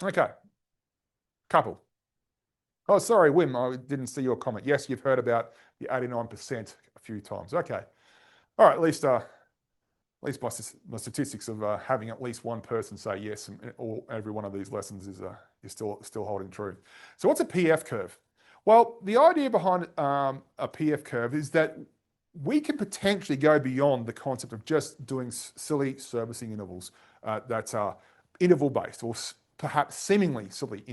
Okay, couple. Oh, sorry, Wim, I didn't see your comment. Yes, you've heard about the 89% a few times. Okay. All right, at least my statistics of having at least one person say yes in every one of these lessons is still holding true. So what's a PF curve? Well, the idea behind a PF curve is that we can potentially go beyond the concept of just doing silly servicing intervals that are interval-based, or perhaps seemingly silly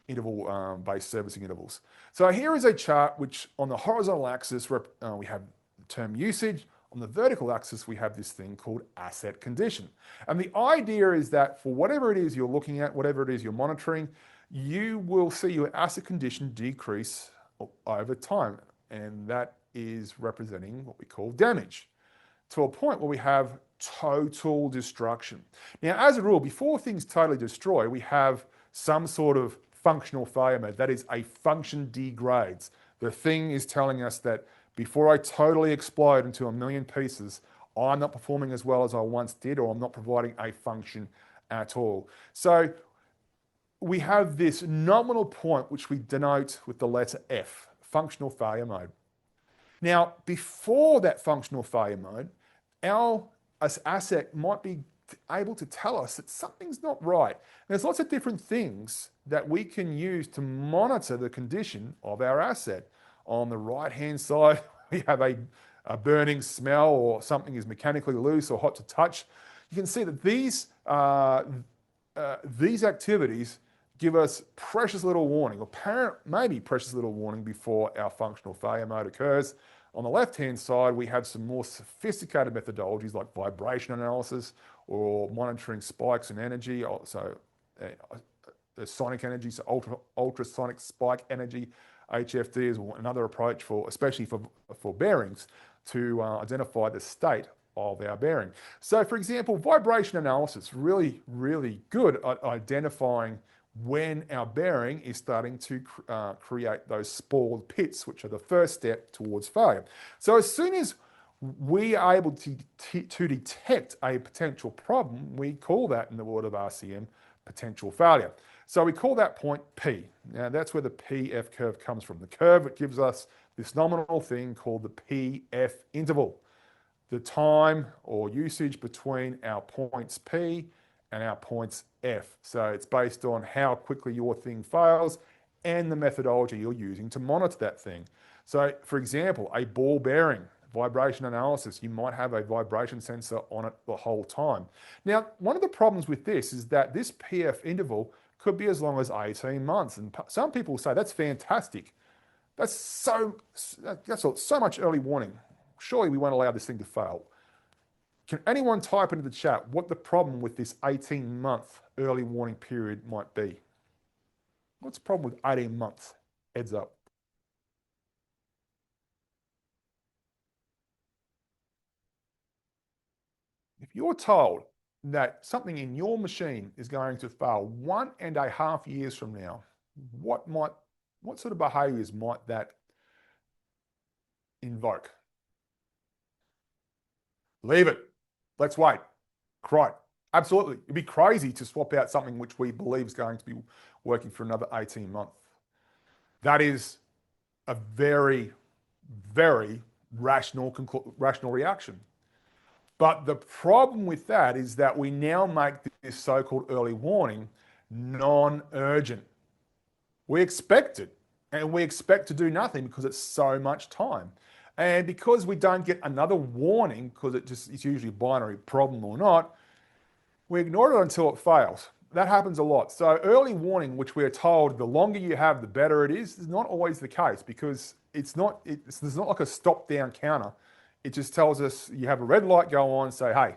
interval-based servicing intervals. So here is a chart which on the horizontal axis we have the term usage. On the vertical axis, we have this thing called asset condition. And the idea is that for whatever it is you're looking at, whatever it is you're monitoring, you will see your asset condition decrease over time. And that is representing what we call damage, to a point where we have total destruction. Now, as a rule, before things totally destroy, we have some sort of functional failure mode. That is, a function degrades. The thing is telling us that before I totally explode into a million pieces, I'm not performing as well as I once did, or I'm not providing a function at all. So we have this nominal point, which we denote with the letter F, functional failure mode. Now, before that functional failure mode, our asset might be able to tell us that something's not right. There's lots of different things that we can use to monitor the condition of our asset. On the right-hand side, we have a burning smell, or something is mechanically loose or hot to touch. You can see that these activities give us precious little warning, or maybe precious little warning before our functional failure mode occurs. On the left-hand side, we have some more sophisticated methodologies like vibration analysis or monitoring spikes in energy, so the sonic energy, so ultrasonic spike energy. HFD is another approach especially for bearings, to identify the state of our bearing. So for example, vibration analysis, really, really good at identifying when our bearing is starting to create those spalled pits, which are the first step towards failure. So as soon as we are able to detect a potential problem, we call that, in the world of RCM, potential failure. So we call that point P. Now that's where the PF curve comes from. The curve that gives us this nominal thing called the PF interval, the time or usage between our points P and our points F. So it's based on how quickly your thing fails and the methodology you're using to monitor that thing. So for example, a ball bearing, vibration analysis, you might have a vibration sensor on it the whole time. Now, one of the problems with this is that this PF interval could be as long as 18 months. And some people say that's fantastic. That's so much early warning. Surely we won't allow this thing to fail. Can anyone type into the chat what the problem with this 18-month early warning period might be? What's the problem with 18 months? Heads up. If you're told that something in your machine is going to fail 1.5 years from now, what sort of behaviors might that invoke? Leave it. Let's wait. Right. Absolutely. It'd be crazy to swap out something which we believe is going to be working for another 18 months. That is a very, very rational reaction. But the problem with that is that we now make this so-called early warning non-urgent. We expect it, and we expect to do nothing because it's so much time. And because we don't get another warning, because it's usually a binary problem or not, we ignore it until it fails. that happens a lot. So early warning, which we're told the longer you have, the better it is not always the case, because there's not like a stop down counter. It just tells us you have a red light go on, say, hey,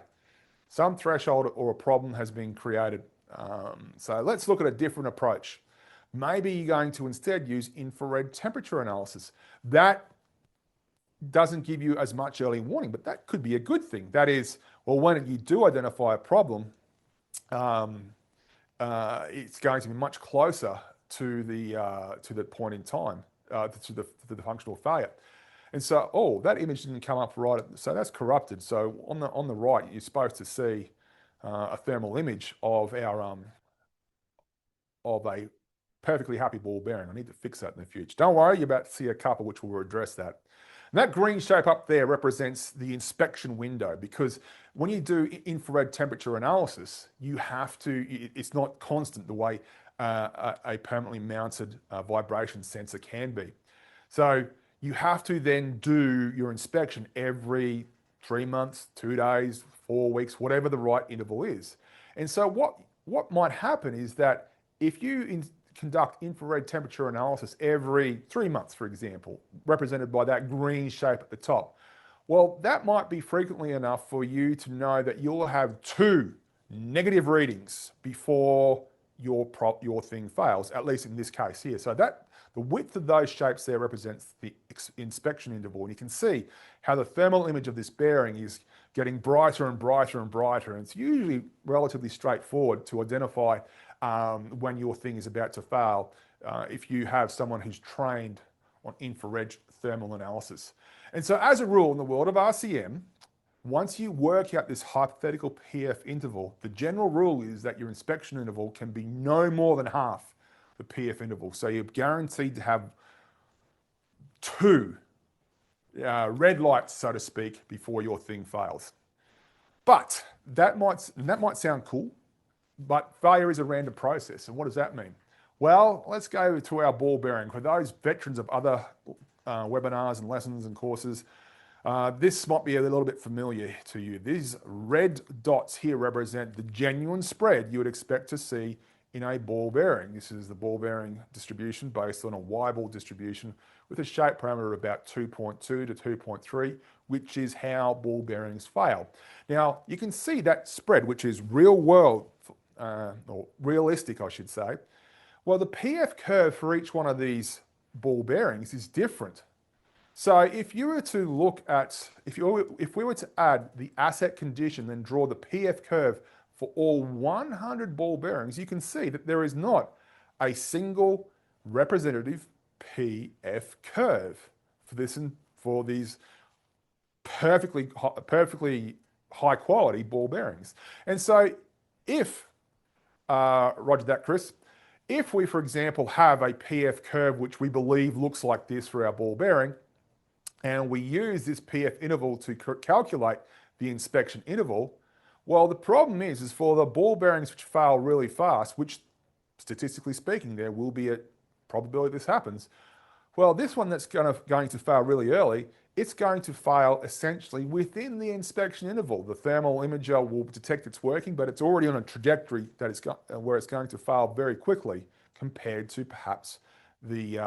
some threshold or a problem has been created. So let's look at a different approach. Maybe you're going to instead use infrared temperature analysis. That doesn't give you as much early warning, but that could be a good thing. That is, well, when you do identify a problem, it's going to be much closer to the point in time, to the functional failure. And so, oh, that image didn't come up right. So that's corrupted. So on the right, you're supposed to see a thermal image of a perfectly happy ball bearing. I need to fix that in the future. Don't worry, you're about to see a couple which will address that. And that green shape up there represents the inspection window, because when you do infrared temperature analysis, you have to, it's not constant the way a permanently mounted vibration sensor can be. So you have to then do your inspection every 3 months, 2 days, 4 weeks, whatever the right interval is. And so what might happen is that if you conduct infrared temperature analysis every 3 months, for example, represented by that green shape at the top, well, that might be frequently enough for you to know that you'll have 2 negative readings before your thing fails, at least in this case here. So that the width of those shapes there represents the inspection interval. And you can see how the thermal image of this bearing is getting brighter and brighter and brighter. And it's usually relatively straightforward to identify when your thing is about to fail, if you have someone who's trained on infrared thermal analysis. And so as a rule in the world of RCM, once you work out this hypothetical PF interval, the general rule is that your inspection interval can be no more than half the PF interval. So you're guaranteed to have 2 red lights, so to speak, before your thing fails. But that might sound cool, but failure is a random process. And what does that mean? Well, let's go to our ball bearing. For those veterans of other webinars and lessons and courses, this might be a little bit familiar to you. These red dots here represent the genuine spread you would expect to see in a ball bearing. This is the ball bearing distribution based on a Y-ball distribution with a shape parameter of about 2.2 to 2.3, which is how ball bearings fail. Now, you can see that spread, which is real world, or realistic, I should say. Well, the PF curve for each one of these ball bearings is different. So if you were to look at, if we were to add the asset condition and draw the PF curve for all 100 ball bearings, you can see that there is not a single representative PF curve for this and for these perfectly high quality ball bearings. And so if, Roger that, Chris, if we, for example, have a PF curve which we believe looks like this for our ball bearing, and we use this PF interval to calculate the inspection interval, well, the problem is for the ball bearings which fail really fast, which statistically speaking, there will be a probability this happens. Well, this one that's going to fail really early, it's going to fail essentially within the inspection interval. The thermal imager will detect it's working, but it's already on a trajectory that where it's going to fail very quickly compared to perhaps the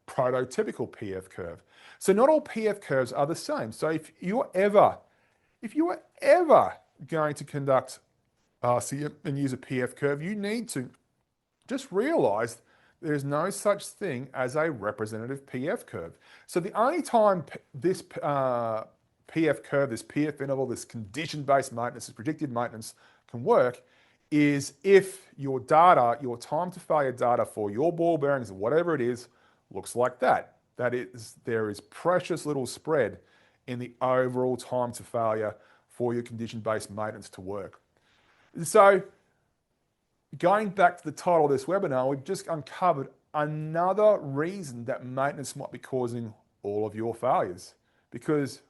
prototypical PF curve. So not all PF curves are the same. So if you are ever going to conduct RCM and use a PF curve, you need to just realize there's no such thing as a representative PF curve. So the only time this PF curve, this PF interval, this condition-based maintenance, this predictive maintenance can work is if your data, your time to failure data for your ball bearings or whatever it is, looks like that. That is, there is precious little spread in the overall time to failure for your condition-based maintenance to work. So going back to the title of this webinar, we've just uncovered another reason that maintenance might be causing all of your failures. Because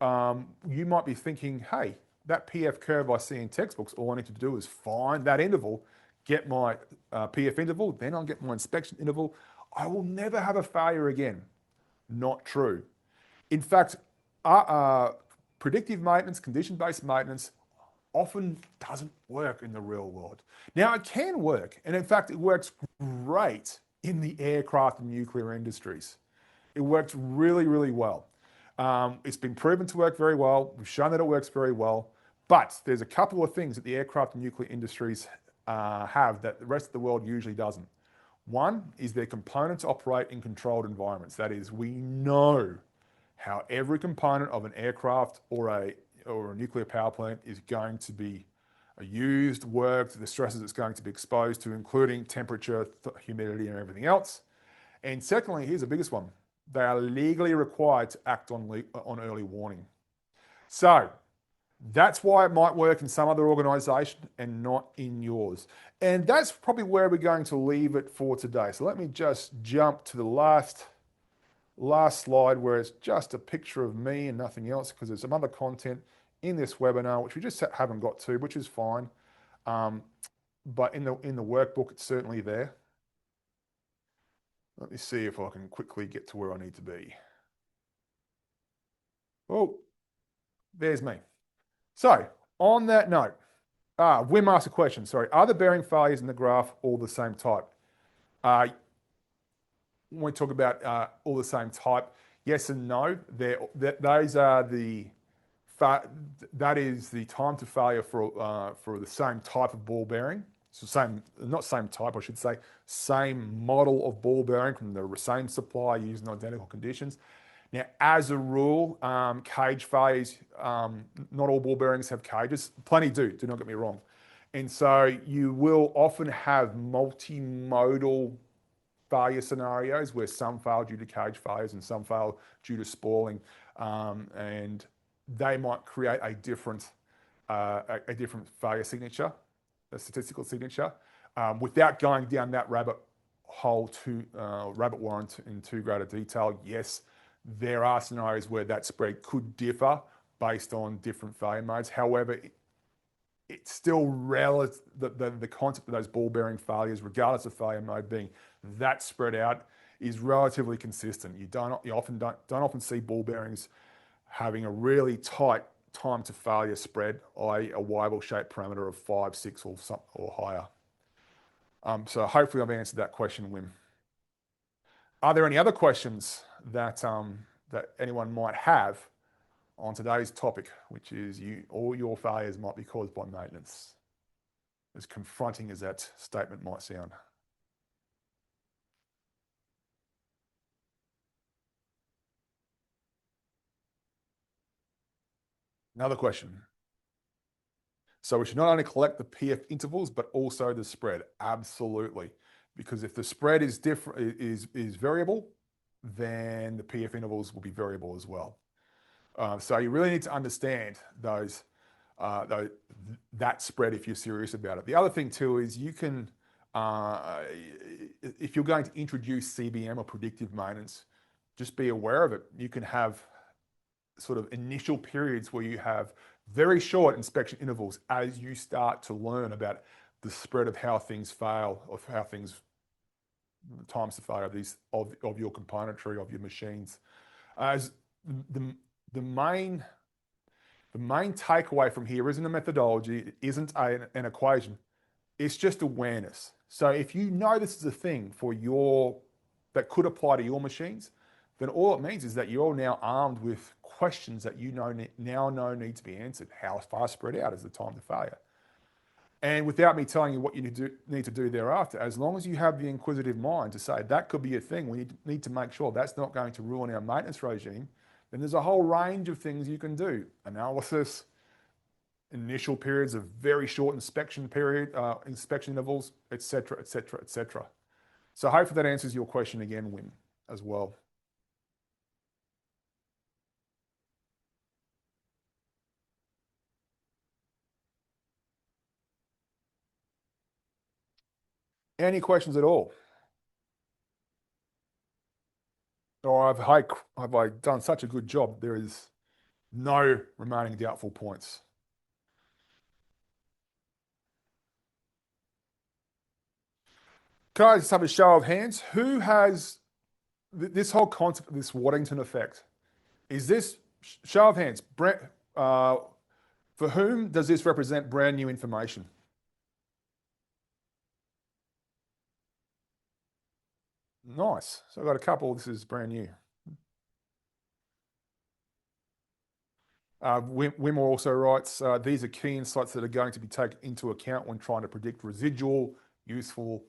you might be thinking, hey, that PF curve I see in textbooks, all I need to do is find that interval, get my PF interval, then I'll get my inspection interval. I will never have a failure again. Not true. In fact, predictive maintenance, condition-based maintenance often doesn't work in the real world. Now, it can work, and in fact, it works great in the aircraft and nuclear industries. It works really, really well. It's been proven to work very well. We've shown that it works very well. But there's a couple of things that the aircraft and nuclear industries have that the rest of the world usually doesn't. One is their components operate in controlled environments. That is, we know how every component of an aircraft or a nuclear power plant is going to be used, worked, the stresses it's going to be exposed to, including temperature, humidity, and everything else. And secondly, here's the biggest one. They are legally required to act on early warning. So that's why it might work in some other organisation and not in yours. And that's probably where we're going to leave it for today. So let me just jump to the last slide where it's just a picture of me and nothing else, because there's some other content in this webinar which we just haven't got to, which is fine. But in the workbook, it's certainly there. Let me see if I can quickly get to where I need to be. Oh, there's me. So on that note, Wim asked a question, sorry. Are the bearing failures in the graph all the same type? When we talk about all the same type, yes and no. Those are that is the time to failure for the same type of ball bearing. So not same type, I should say, same model of ball bearing from the same supplier using identical conditions. Now, as a rule, cage failures, not all ball bearings have cages. Plenty do not get me wrong. And so you will often have multimodal failure scenarios where some fail due to cage failures and some fail due to spalling. And they might create a different failure signature, a statistical signature, without going down that rabbit warren in too great a detail. Yes, there are scenarios where that spread could differ based on different failure modes. However, it's still relative. The concept of those ball bearing failures, regardless of failure mode, being that spread out, is relatively consistent. You often don't see ball bearings having a really tight time to failure spread, i.e. a Y-ball shaped parameter of 5, 6 or higher. So hopefully I've answered that question, Wim. Are there any other questions that anyone might have on today's topic, which is all your failures might be caused by maintenance? As confronting as that statement might sound. Another question. So we should not only collect the PF intervals, but also the spread. Absolutely. Because if the spread is different, is variable, then the PF intervals will be variable as well. So you really need to understand that spread if you're serious about it. The other thing too is you can, if you're going to introduce CBM or predictive maintenance, just be aware of it. You can have sort of initial periods where you have very short inspection intervals as you start to learn about the spread of how things fail, of how things, times to failure of your componentry, of your machines. As the main takeaway from here isn't a methodology, it isn't an equation, it's just awareness. So if you know this is a thing that could apply to your machines, then all it means is that you're now armed with questions that you now know need to be answered. How far spread out is the time to failure? And without me telling you what you need to do thereafter, as long as you have the inquisitive mind to say that could be a thing, we need to make sure that's not going to ruin our maintenance regime, then there's a whole range of things you can do. Analysis, initial periods of very short inspection intervals, etc., etc., etc. So hopefully that answers your question again, Wim, as well. Any questions at all? Or have I done such a good job? There is no remaining doubtful points. Can I just have a show of hands? Who has this whole concept of this Waddington effect? Is this, show of hands, Brent, For whom does this represent brand new information? Nice. So I've got a couple. This is brand new. Wim also writes, these are key insights that are going to be taken into account when trying to predict residual useful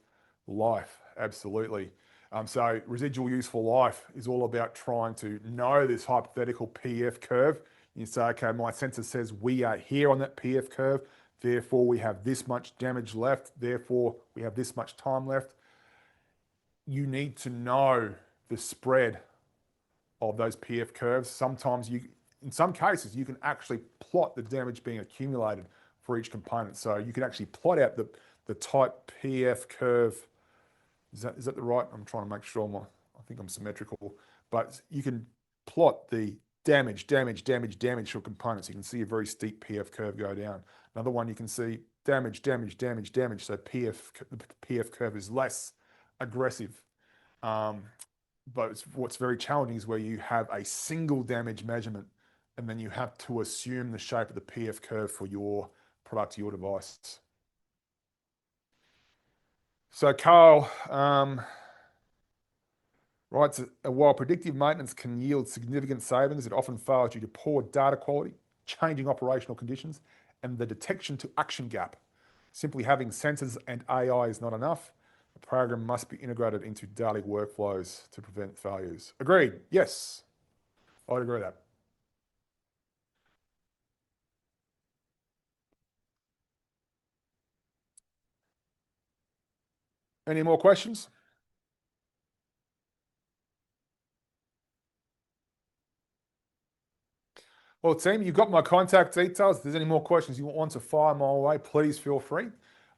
life. Absolutely. So residual useful life is all about trying to know this hypothetical PF curve. You say, okay, my sensor says we are here on that PF curve. Therefore, we have this much damage left. Therefore, we have this much time left. You need to know the spread of those PF curves. Sometimes in some cases, you can actually plot the damage being accumulated for each component. So you can actually plot out the type PF curve. Is that the right? I'm trying to make sure I think I'm symmetrical, but you can plot the damage for components. You can see a very steep PF curve go down. Another one you can see damage. So the PF curve is less aggressive. But what's very challenging is where you have a single damage measurement and then you have to assume the shape of the PF curve for your product, your device. So Carl writes, while predictive maintenance can yield significant savings, it often fails due to poor data quality, changing operational conditions, and the detection to action gap. Simply having sensors and AI is not enough. The program must be integrated into daily workflows to prevent failures. Agreed. Yes, I'd agree with that. Any more questions? Well, team, you've got my contact details. If there's any more questions you want to fire my way, please feel free.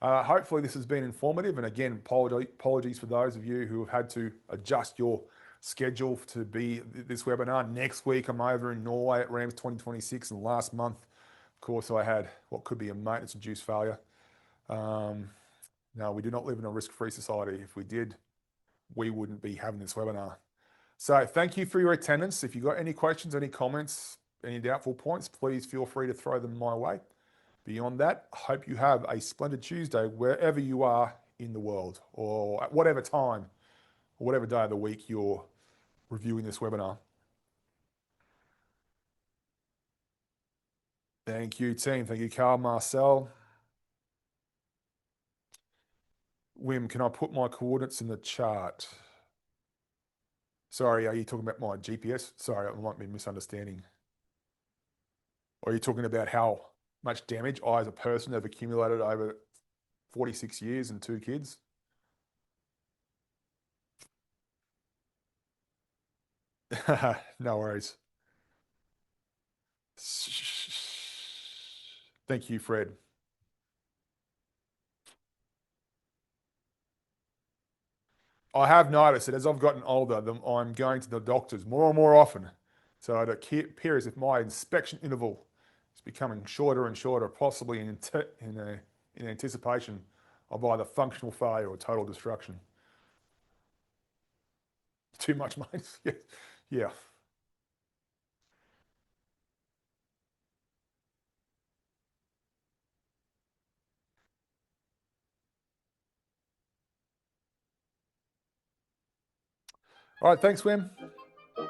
Hopefully, this has been informative. And again, apologies for those of you who have had to adjust your schedule to be this webinar. Next week, I'm over in Norway at Rams 2026. And last month, of course, I had what could be a maintenance-induced failure. No, we do not live in a risk-free society. If we did, we wouldn't be having this webinar. So thank you for your attendance. If you've got any questions, any comments, any doubtful points, please feel free to throw them my way. Beyond that, I hope you have a splendid Tuesday wherever you are in the world or at whatever time or whatever day of the week you're reviewing this webinar. Thank you, team. Thank you, Carl, Marcel. Wim, can I put my coordinates in the chart? Sorry, are you talking about my GPS? Sorry, I might be misunderstanding. Or are you talking about how much damage I, as a person, have accumulated over 46 years and 2 kids? No worries. Thank you, Fred. I have noticed that as I've gotten older, I'm going to the doctors more and more often. So it appears if my inspection interval is becoming shorter and shorter, possibly in anticipation of either functional failure or total destruction. Too much, mate. Yeah. Yeah. All right. Thanks, Wim. I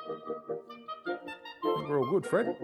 think we're all good, Fred.